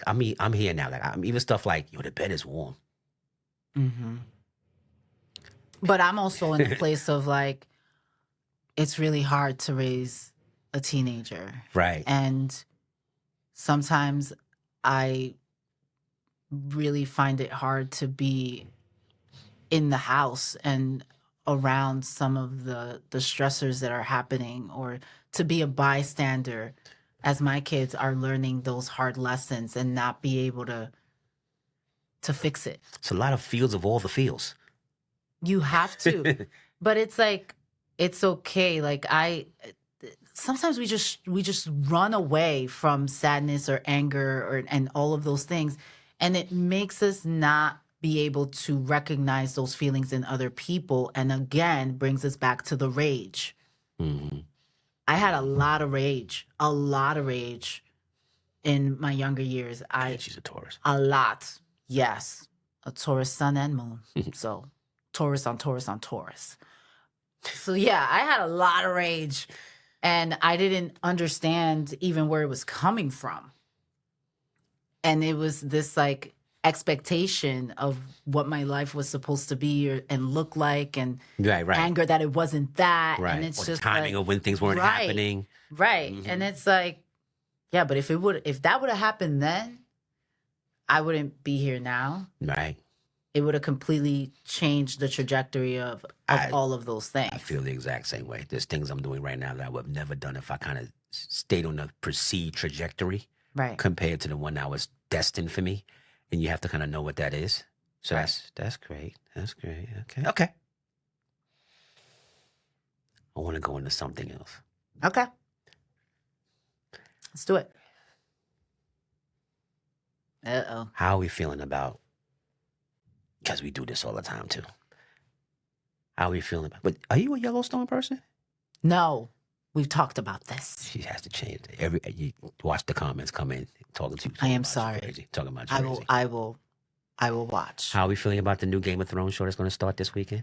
I'm here now. Like even stuff like, the bed is warm. Mm-hmm. But I'm also in a place of like, it's really hard to raise a teenager. Right. And sometimes I really find it hard to be in the house and around some of the stressors that are happening, or to be a bystander as my kids are learning those hard lessons and not be able to fix it. It's a lot of fields of all the fields. You have to. But it's like, it's okay. Like sometimes we just run away from sadness or anger and all of those things. And it makes us not be able to recognize those feelings in other people. And again, brings us back to the rage. Mm-hmm. I had a lot of rage in my younger years. She's a Taurus. A lot. Yes. A Taurus sun and moon. So Taurus on Taurus on Taurus. So yeah, I had a lot of rage, and I didn't understand even where it was coming from. And it was this like expectation of what my life was supposed to be and look like, and right. anger that it wasn't that. Right. And it's or just timing like, of when things weren't happening. Right. Mm-hmm. And it's like, yeah, but if that would have happened then, I wouldn't be here now. Right. It would have completely changed the trajectory of all of those things. I feel the exact same way. There's things I'm doing right now that I would have never done if I kind of stayed on the perceived trajectory, right, compared to the one that was destined for me. And you have to kind of know what that is. So right. That's great. That's great. Okay. I want to go into something else. Okay. Let's do it. Uh-oh. How are we feeling about, because we do this all the time too. How are we feeling about, but are you a Yellowstone person? No, we've talked about this. She has to change. You watch the comments come in, talking to you. I am sorry. Crazy, talking about you crazy. I will watch. How are we feeling about the new Game of Thrones show that's going to start this weekend?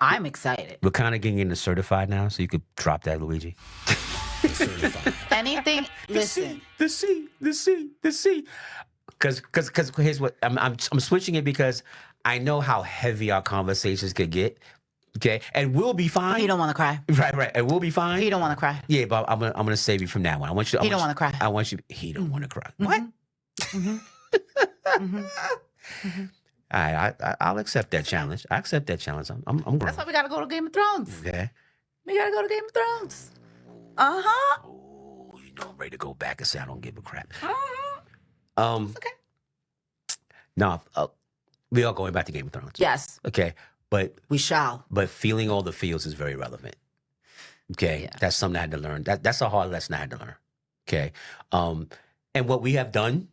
I'm excited. We're kind of getting into certified now, so you could drop that, Luigi. Anything, listen. The C. Because here's what, I'm switching it because I know how heavy our conversations could get. Okay, and we'll be fine. You don't want to cry. Right, and we'll be fine. You don't want to cry. Yeah, but I'm gonna save you from that one. I want you. He don't want to cry. I want you. He don't want to cry. Mm-hmm. What? Mm-hmm. Mm-hmm. Mm-hmm. All right, I'll accept that challenge. I accept that challenge. I'm grown. That's why we gotta go to Game of Thrones. Okay. We gotta go to Game of Thrones. Uh-huh. Oh, I'm ready to go back and say I don't give a crap. Uh-huh. It's okay. No, we are going back to Game of Thrones. Yes. Okay, but we shall. But feeling all the feels is very relevant. Okay, yeah. That's something I had to learn. That's a hard lesson I had to learn. Okay, and what we have done,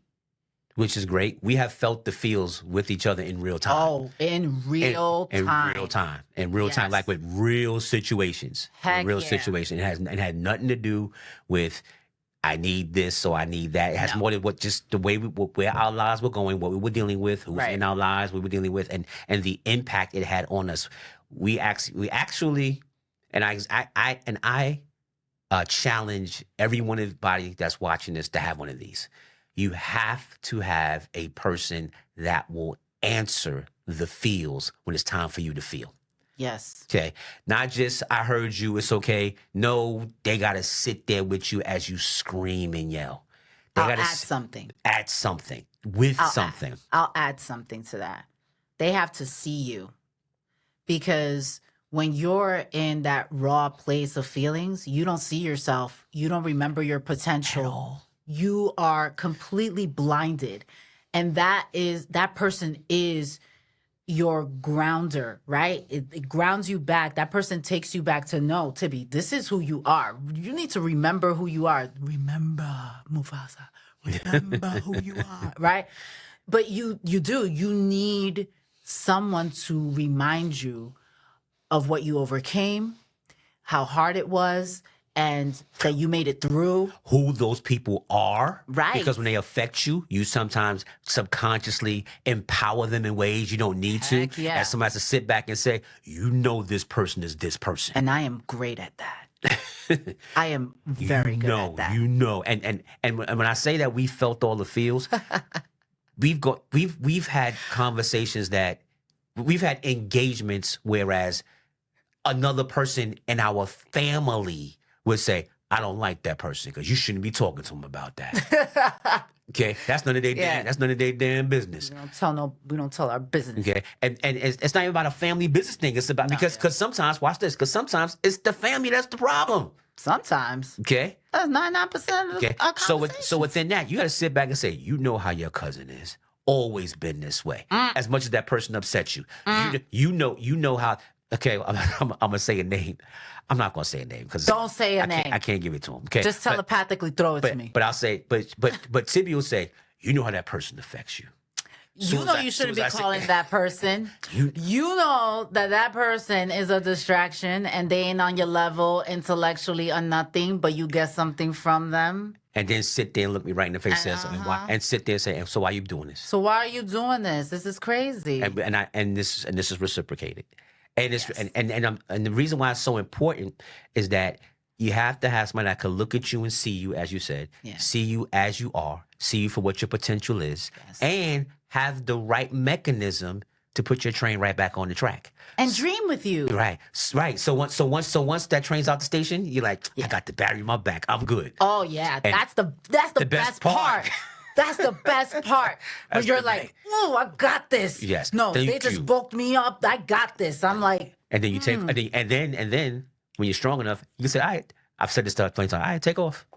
which is great, we have felt the feels with each other in real time. Oh, in real time. In real time, like with real situations. Heck real yeah. situations. It had nothing to do with I need this, so I need that. It has more than what just the way where our lives were going, what we were dealing with, who's in our lives, we were dealing with, and the impact it had on us. We actually, and I challenge everybody that's watching this to have one of these. You have to have a person that will answer the feels when it's time for you to feel. Yes. Okay. Not just, I heard you, it's okay. No, they got to sit there with you as you scream and yell. They I'll gotta add something. Add something. With something. I'll add something to that. They have to see you. Because when you're in that raw place of feelings, you don't see yourself. You don't remember your potential. At all. You are completely blinded. And that person is your grounder, right? It grounds you back. That person takes you back to, no, Tibi, this is who you are. You need to remember who you are. Remember, Mufasa. Remember who you are, right? But you do. You need someone to remind you of what you overcame, how hard it was, and that you made it through. Who those people are. Right. Because when they affect you, you sometimes subconsciously empower them in ways you don't need to. Heck yeah. And somebody has to sit back and say, you know this person is this person. And I am great at that. I am very good at that. You know. And when I say that we felt all the feels, we've had conversations that we've had engagements, whereas another person in our family would say, I don't like that person because you shouldn't be talking to him about that. Okay, that's none of their damn business. We don't tell our business. Okay, and it's not even about a family business thing. It's about because sometimes watch this, because sometimes it's the family that's the problem. Sometimes. Okay. That's 99% of our So within that, you got to sit back and say, you know how your cousin is. Always been this way. As much as that person upsets you, you know how. Okay, I'm gonna say a name. I'm not gonna say a name because don't say a name. I can't give it to him. Okay, just telepathically throw it to me. But I'll say, but Tibi will say, you know how that person affects you. You know you shouldn't be calling that person. You know that person is a distraction and they ain't on your level intellectually or nothing, but you get something from them. And then sit there and look me right in the face and sit there and say, so why are you doing this? So why are you doing this? This is crazy. And this is reciprocated. And it's and the reason why it's so important is that you have to have somebody that can look at you and see you, as you said, see you as you are, see you for what your potential is, and have the right mechanism to put your train right back on the track and dream with you. Right. So once that train's out the station, you're like, I got the battery in my back. I'm good. Oh yeah, and that's the best part. That's the best part. When you're like, oh, I got this. Yes. No, they just bulked me up. I got this. I'm like, and then you take, and then when you're strong enough, you can say, all right, I've said this stuff plenty of times. All right, take off.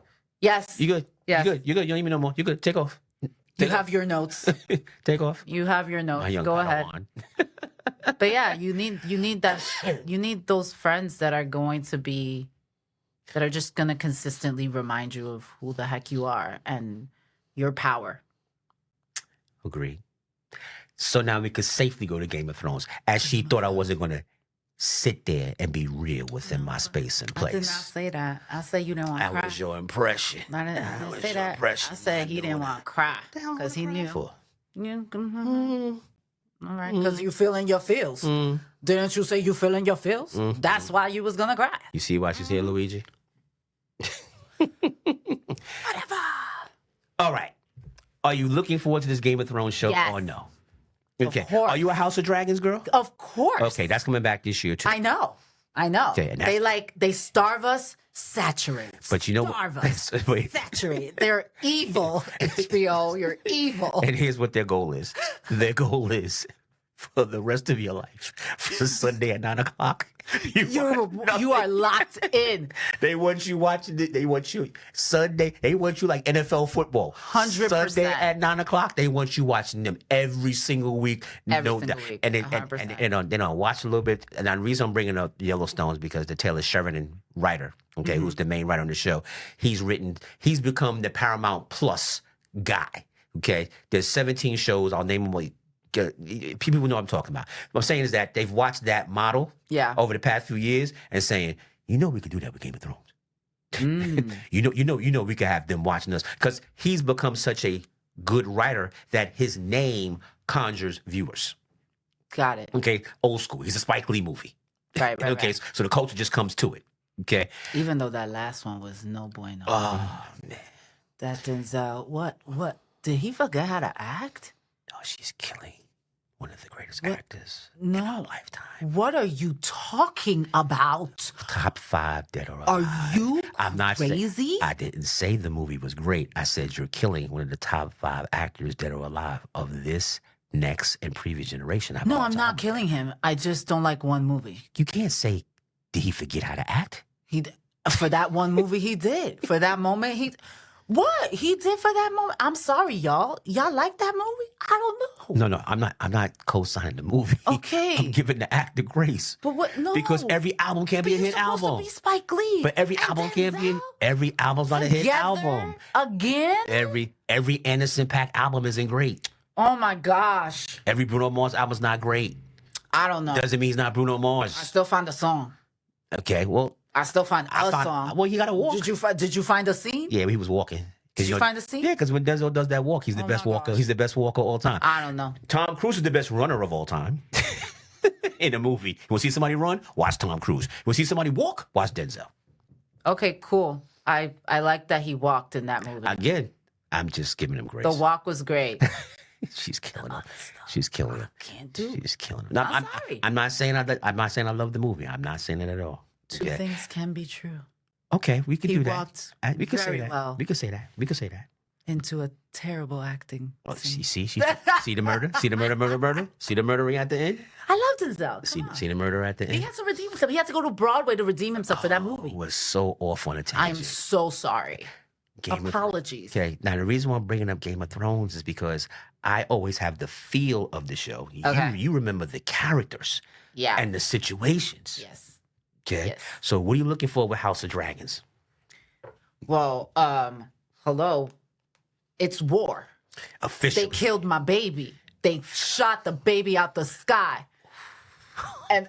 Yes. You good? Yes. You good? You don't even know more. You good? Take off. You have your notes. Take off. You have your notes. Go ahead. But yeah, you need that. You need those friends that are just gonna consistently remind you of who the heck you are and your power. Agreed. So now we could safely go to Game of Thrones, as she thought I wasn't going to sit there and be real within my space and place. I did not say that. I said you didn't want to cry. That was your impression. I didn't say that. I said he didn't want to cry because he knew. All right, because you feeling your feels. Didn't you say you feeling your feels? That's why you was going to cry. You see why she's here, Luigi? Whatever. All right. Are you looking forward to this Game of Thrones show or no? Okay. Of course. Are you a House of Dragons girl? Of course. Okay, that's coming back this year too. I know. Okay, they starve us, saturate. But you know starve us, saturate. They're evil. HBO, you're evil. And here's what their goal is. Their goal is for the rest of your life, for Sunday at 9:00. You are locked in. They want you watching it. They want you Sunday. They want you like NFL football. 100%. Sunday at 9:00. They want you watching them every single week. Every single week. And then I'll watch a little bit. And the reason I'm bringing up Yellowstone is because the Taylor Sheridan writer, who's the main writer on the show, he's become the Paramount Plus guy. Okay, there's 17 shows. I'll name them. People know what I'm talking about. What I'm saying is that they've watched that model over the past few years and saying, we could do that with Game of Thrones. You know we could have them watching us because he's become such a good writer that his name conjures viewers. Got it. Okay, old school. He's a Spike Lee movie. Right. Okay, right. So the culture just comes to it. Okay. Even though that last one was no bueno. Oh man. That Denzel, what? Did he forget how to act? Oh, she's killing one of the greatest actors in our lifetime. What are you talking about? Top 5 dead or alive. Are you I'm not crazy? I didn't say the movie was great. I said you're killing one of the top 5 actors dead or alive of this, next, and previous generation. No, I'm not killing him. I just don't like one movie. You can't say, did he forget how to act? For that one movie, he did. For that moment, What he did for that moment? I'm sorry, y'all. Y'all like that movie? I don't know. No, I'm not co-signing the movie. Okay, I'm giving the actor grace. But what? No, because every album can't be a hit album. Supposed to be Spike Lee. But every album can't be. Every album's not a hit album. Again? Every Anderson .Paak album isn't great. Oh my gosh. Every Bruno Mars album's not great. I don't know. Doesn't mean he's not Bruno Mars. I still find a song. Okay, well, I still find a song. Well, you gotta walk. Did you find a scene? Yeah, he was walking. Did you find the scene? Yeah, because when Denzel does that walk, he's the best walker. He's the best walker of all time. I don't know. Tom Cruise is the best runner of all time in a movie. You want to see somebody run? Watch Tom Cruise. You want to see somebody walk? Watch Denzel. Okay, cool. I like that he walked in that movie. Again, I'm just giving him grace. The walk was great. She's killing him. She's killing him. Can't do. She's killing him. No, I'm sorry. I'm not saying I love the movie. I'm not saying it at all. Two things can be true. Okay, we can do that. Walked We can say very that. well. We can say that. We can say that. Into a terrible acting. Oh, see the murder? See the murder? See the murdering at the end? I love Denzel. See the murder at the end? He had to redeem himself. He had to go to Broadway to redeem himself for that movie. It was so off on a tangent. I'm so sorry. Apologies. Okay, now the reason why I'm bringing up Game of Thrones is because I always have the feel of the show. Okay. You remember the characters and the situations. Yes. Okay. Yes. So what are you looking for with House of Dragons? Well, hello. It's war. Officially. They killed my baby. They shot the baby out the sky. And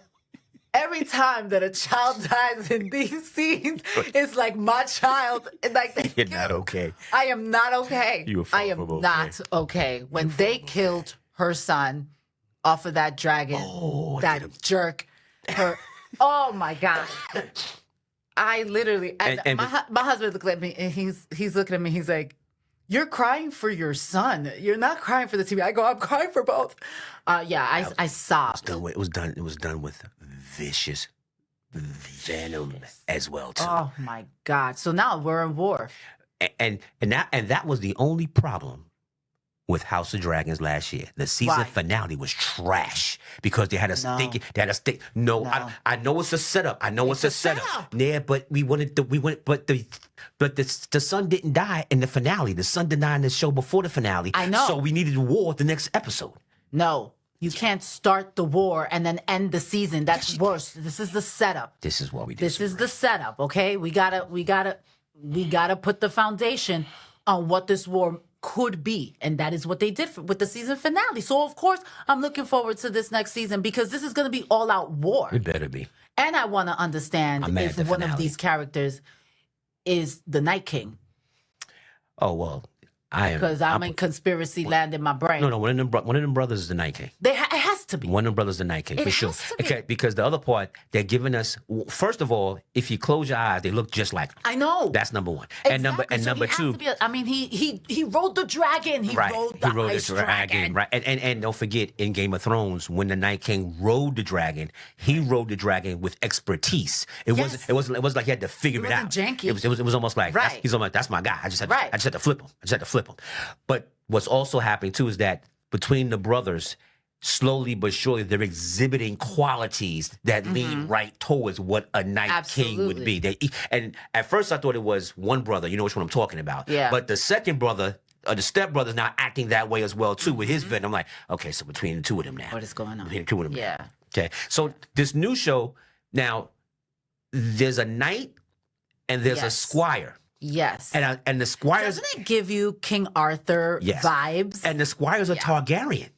every time that a child dies in these scenes, it's like my child. Like You're not okay. I am not okay. I am okay. not okay. When they killed her son off of that dragon, that jerk, oh my God. I literally, my husband looked at me and he's looking at me. He's like, "You're crying for your son. You're not crying for the TV." I go, "I'm crying for both." I sobbed. It was done with vicious venom as well too. Oh my God! So now we're in war. And that was the only problem with House of Dragons last year. The season finale was trash because they had a stick. No. I know it's a setup. It's a setup. Yeah, but but the son didn't die in the finale. The son didn't die in the show before the finale. I know. So we needed a war the next episode. No. You can't start the war and then end the season. That's worse. This is the setup. This is what we did. This is the setup, okay? We gotta put the foundation on what this war could be. And that is what they did with the season finale. So, of course, I'm looking forward to this next season because this is going to be all-out war. It better be. And I want to understand if one of these characters is the Night King. Oh, well, because I'm in conspiracy land in my brain. No, one of them brothers is the Night King. It has to be. One of them brothers is the Night King, it for sure. Has to be. Okay, because the other part, they're giving us, first of all, if you close your eyes, they look just like them. I know. That's number one. Exactly. And number two. He rode the dragon. He rode the dragon. Right. And don't forget, in Game of Thrones, when the Night King rode the dragon, he rode the dragon with expertise. It wasn't like he had to figure it out. Janky. It was almost like, he's almost like, that's my guy. I just had to flip him. But what's also happening too is that between the brothers, slowly but surely, they're exhibiting qualities that lean right towards what a Night King would be. And at first I thought it was one brother, you know which one I'm talking about. Yeah. But the second brother, the stepbrother's now acting that way as well too with his venom. I'm like, okay, so between the two of them now. What is going on? Between the two of them. Yeah. Now. Okay. So this new show, now, there's a knight and there's a squire. Yes. And the squires... Doesn't it give you King Arthur vibes? And the squires are Targaryen.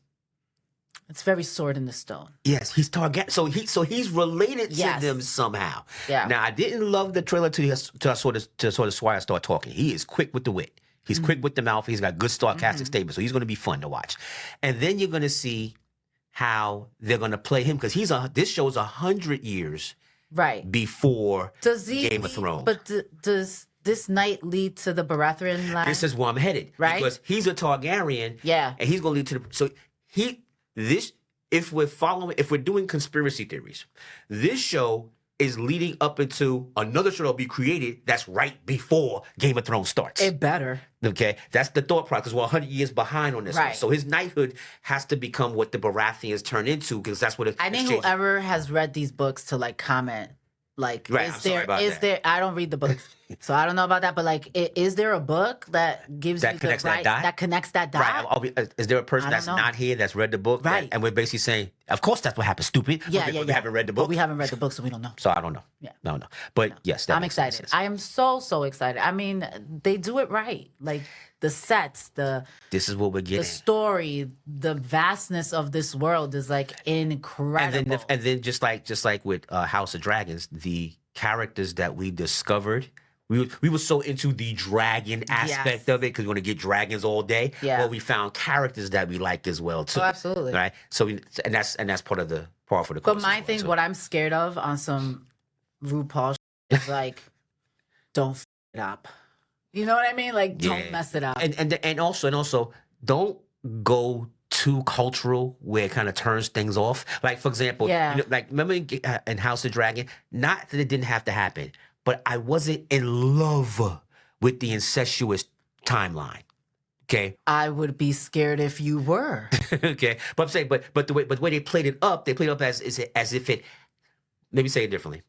It's very sword in the stone. Yes, he's Targaryen. So he's related to them somehow. Yeah. Now, I didn't love the trailer till I saw the squire start talking. He is quick with the wit. He's quick with the mouth. He's got good sarcastic statements. So he's going to be fun to watch. And then you're going to see how they're going to play him because this show's 100 years before Game of Thrones. But does this night lead to the Baratheon line? This is where I'm headed. Right? Because he's a Targaryen. Yeah. And he's going to lead to the... So if we're doing conspiracy theories, this show is leading up into another show that'll be created that's right before Game of Thrones starts. It better. Okay? That's the thought process. Because we're 100 years behind on this one. So his knighthood has to become what the Baratheons turn into because that's what I need whoever has read these books to comment. Like, is there? I don't read the books, so I don't know about that. But like, is there a book that gives you the right that connects that dot? Right. Is there a person that's not here that's read the book? Right. And we're basically saying, of course, that's what happened. Stupid. Yeah. We haven't read the book. But we haven't read the book, so we don't know. So I don't know. Yeah. No. But yes, I'm excited. I am so excited. I mean, they do it right. Like the sets, this is what we're getting. The story, the vastness of this world is like incredible. And then just like with House of Dragons, the characters that we discovered. We were so into the dragon aspect of it because we want to get dragons all day. Yeah. Well, we found characters that we like as well too. Oh, absolutely. Right. So that's part of the part for the. But my thing, what I'm scared of on some RuPaul is like, don't f it up. You know what I mean? Like, don't mess it up. And also don't go too cultural where it kind of turns things off. Like, for example, like remember in House of Dragon, not that it didn't have to happen, but I wasn't in love with the incestuous timeline. Okay. I would be scared if you were. Okay. But I'm saying, but the way they played it up as if it, maybe say it differently.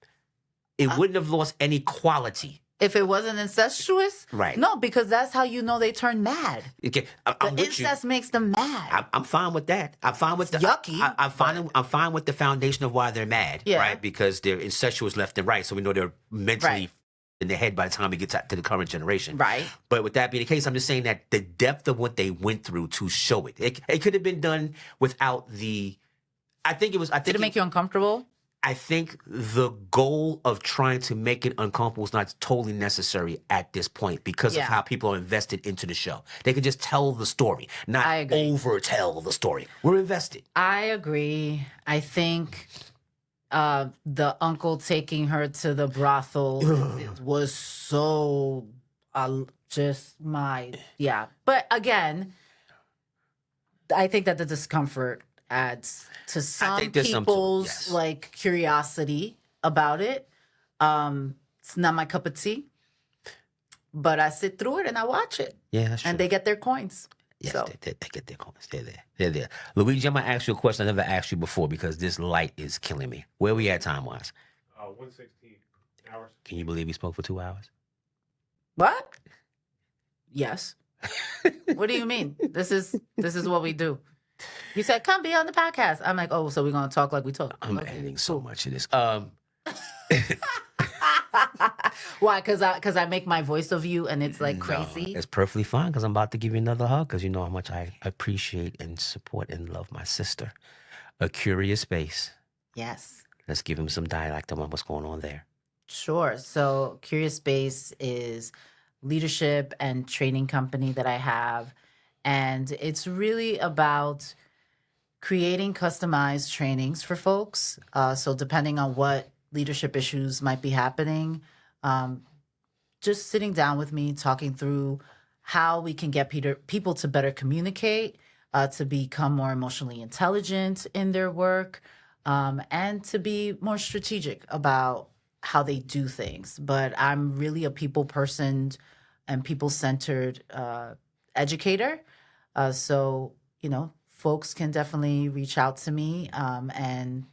It wouldn't have lost any quality. If it wasn't incestuous? Right. No, because that's how you know they turn mad. Okay. The incest makes them mad. I'm fine with that. I'm fine with yucky. I'm fine with the foundation of why they're mad, right? Because they're incestuous left and right, so we know they're mentally in their head by the time we get to the current generation. Right. But with that being the case, I'm just saying that the depth of what they went through to show it. It could have been done without the. Did it make you uncomfortable? I think the goal of trying to make it uncomfortable is not totally necessary at this point because of how people are invested into the show. They could just tell the story, not over-tell the story. We're invested. I agree. I think the uncle taking her to the brothel was so But again, I think that the discomfort adds to some people's like curiosity about it. It's not my cup of tea, but I sit through it and I watch it. Yeah, that's true. And they get their coins. Yes, so. they get their coins. They're there. Luigi, I'm gonna ask you a question I never asked you before because this light is killing me. Where we at time wise? 1:16 hours. Can you believe we spoke for 2 hours? What? Yes. What do you mean? This is what we do. You said, come be on the podcast. I'm like, oh, so we're going to talk like we talk. I'm editing so much of this. Why? Because I make my voice of you and it's like crazy? No, it's perfectly fine because I'm about to give you another hug because you know how much I appreciate and support and love my sister. A Curious Space. Yes. Let's give him some dialect on what's going on there. Sure. So Curious Space is leadership and training company that I have. And it's really about creating customized trainings for folks. So depending on what leadership issues might be happening, just sitting down with me, talking through how we can get people to better communicate, to become more emotionally intelligent in their work, and to be more strategic about how they do things. But I'm really a people person and people-centered educator. So, folks can definitely reach out to me and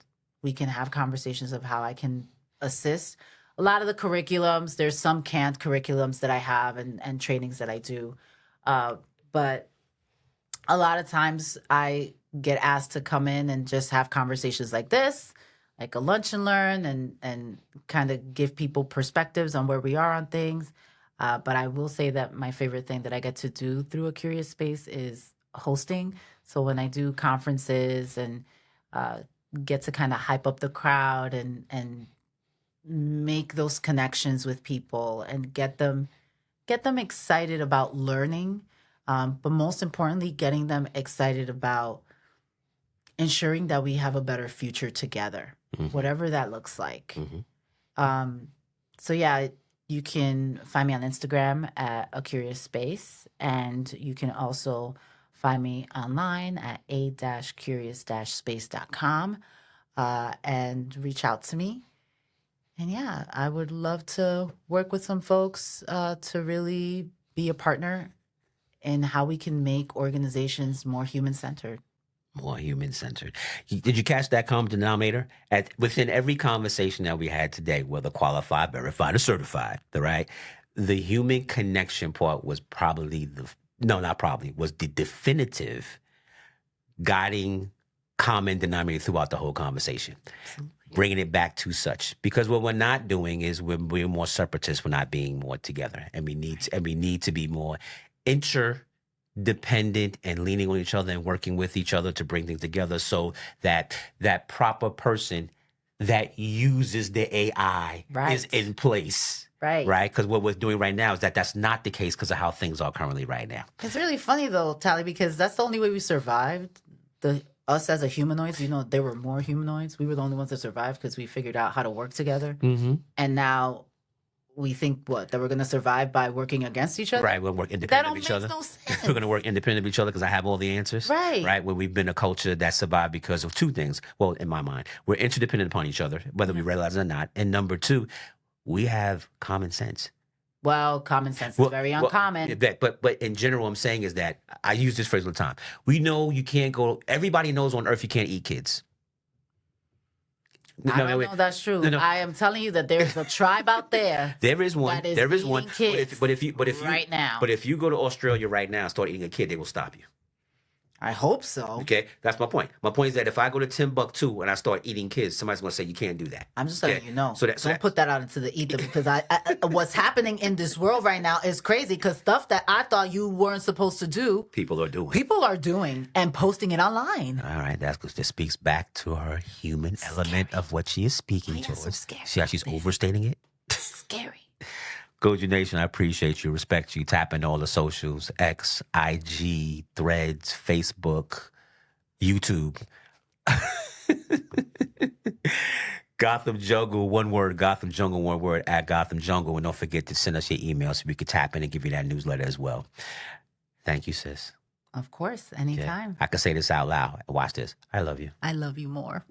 we can have conversations of how I can assist. A lot of the curriculums, there's some canned curriculums that I have and trainings that I do. But a lot of times I get asked to come in and just have conversations like this, like a lunch and learn and kind of give people perspectives on where we are on things. But I will say that my favorite thing that I get to do through A Curious Space is hosting. So when I do conferences and get to kind of hype up the crowd and make those connections with people and get them excited about learning, but most importantly, getting them excited about ensuring that we have a better future together, whatever that looks like. So yeah, you can find me on Instagram at A Curious Space, and you can also find me online at a-curious-space.com and reach out to me. And yeah, I would love to work with some folks to really be a partner in how we can make organizations more human-centered. More human-centered. Did you catch that common denominator? Within every conversation that we had today, whether qualified, verified, or certified, right? The human connection part was probably was the definitive guiding common denominator throughout the whole conversation. Absolutely. Bringing it back to such. Because what we're not doing is we're more separatist. We're not being more together. And we need to be more interdependent and leaning on each other and working with each other to bring things together so that that proper person, that uses the AI is in place. Right. Because what we're doing right now is that's not the case because of how things are currently right now. It's really funny, though, Tally, because that's the only way we survived. Us as a humanoids, there were more humanoids. We were the only ones that survived because we figured out how to work together. Mm-hmm. And now we think, that we're going to survive by working against each other? Right, we'll work independent of each other. That don't make no sense. We're going to work independent of each other because I have all the answers. Right. Where we've been a culture that survived because of two things. Well, in my mind, we're interdependent upon each other, whether we realize it or not. And number two, we have common sense. Well, common sense is very uncommon. But in general, I'm saying is that I use this phrase all the time. We know you can't everybody knows on earth you can't eat kids. I don't know that's true. No. I am telling you that there's a tribe out there. There is one. There is one. Kids but if you right now. But if you go to Australia right now and start eating a kid, they will stop you. I hope so. Okay, that's my point. My point is that if I go to Timbuktu and I start eating kids, somebody's going to say you can't do that. I'm just letting you know. Don't put that out into the ether because what's happening in this world right now is crazy because stuff that I thought you weren't supposed to do, people are doing. People are doing and posting it online. All right, that's because this speaks back to her human element of what she is speaking towards. So scary. See how she's overstating it? Scary. Goju Nation, I appreciate you, respect you. Tap in all the socials, X, IG, Threads, Facebook, YouTube. GothamJungle, one word, GothamJungle, one word, at GothamJungle. And don't forget to send us your email so we can tap in and give you that newsletter as well. Thank you, sis. Of course, anytime. I can say this out loud. Watch this. I love you. I love you more.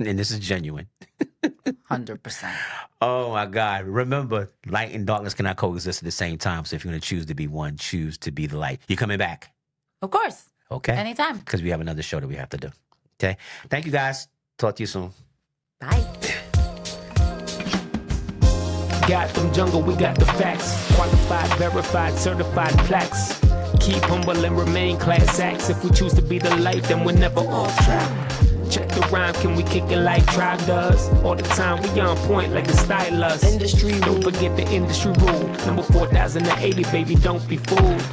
And this is genuine. 100%. Oh, my God. Remember, light and darkness cannot coexist at the same time. So if you're going to choose to be one, choose to be the light. You coming back? Of course. Okay. Anytime. Because we have another show that we have to do. Okay. Thank you, guys. Talk to you soon. Bye. GothamJungle, we got the facts. Qualified, verified, certified plaques. Keep humble and remain class acts. If we choose to be the light, then we're never off track. Check the rhyme, can we kick it like Tribe does? All the time, we on point like the stylus. Industry Don't forget the industry rule. Number 4080, baby, don't be fooled.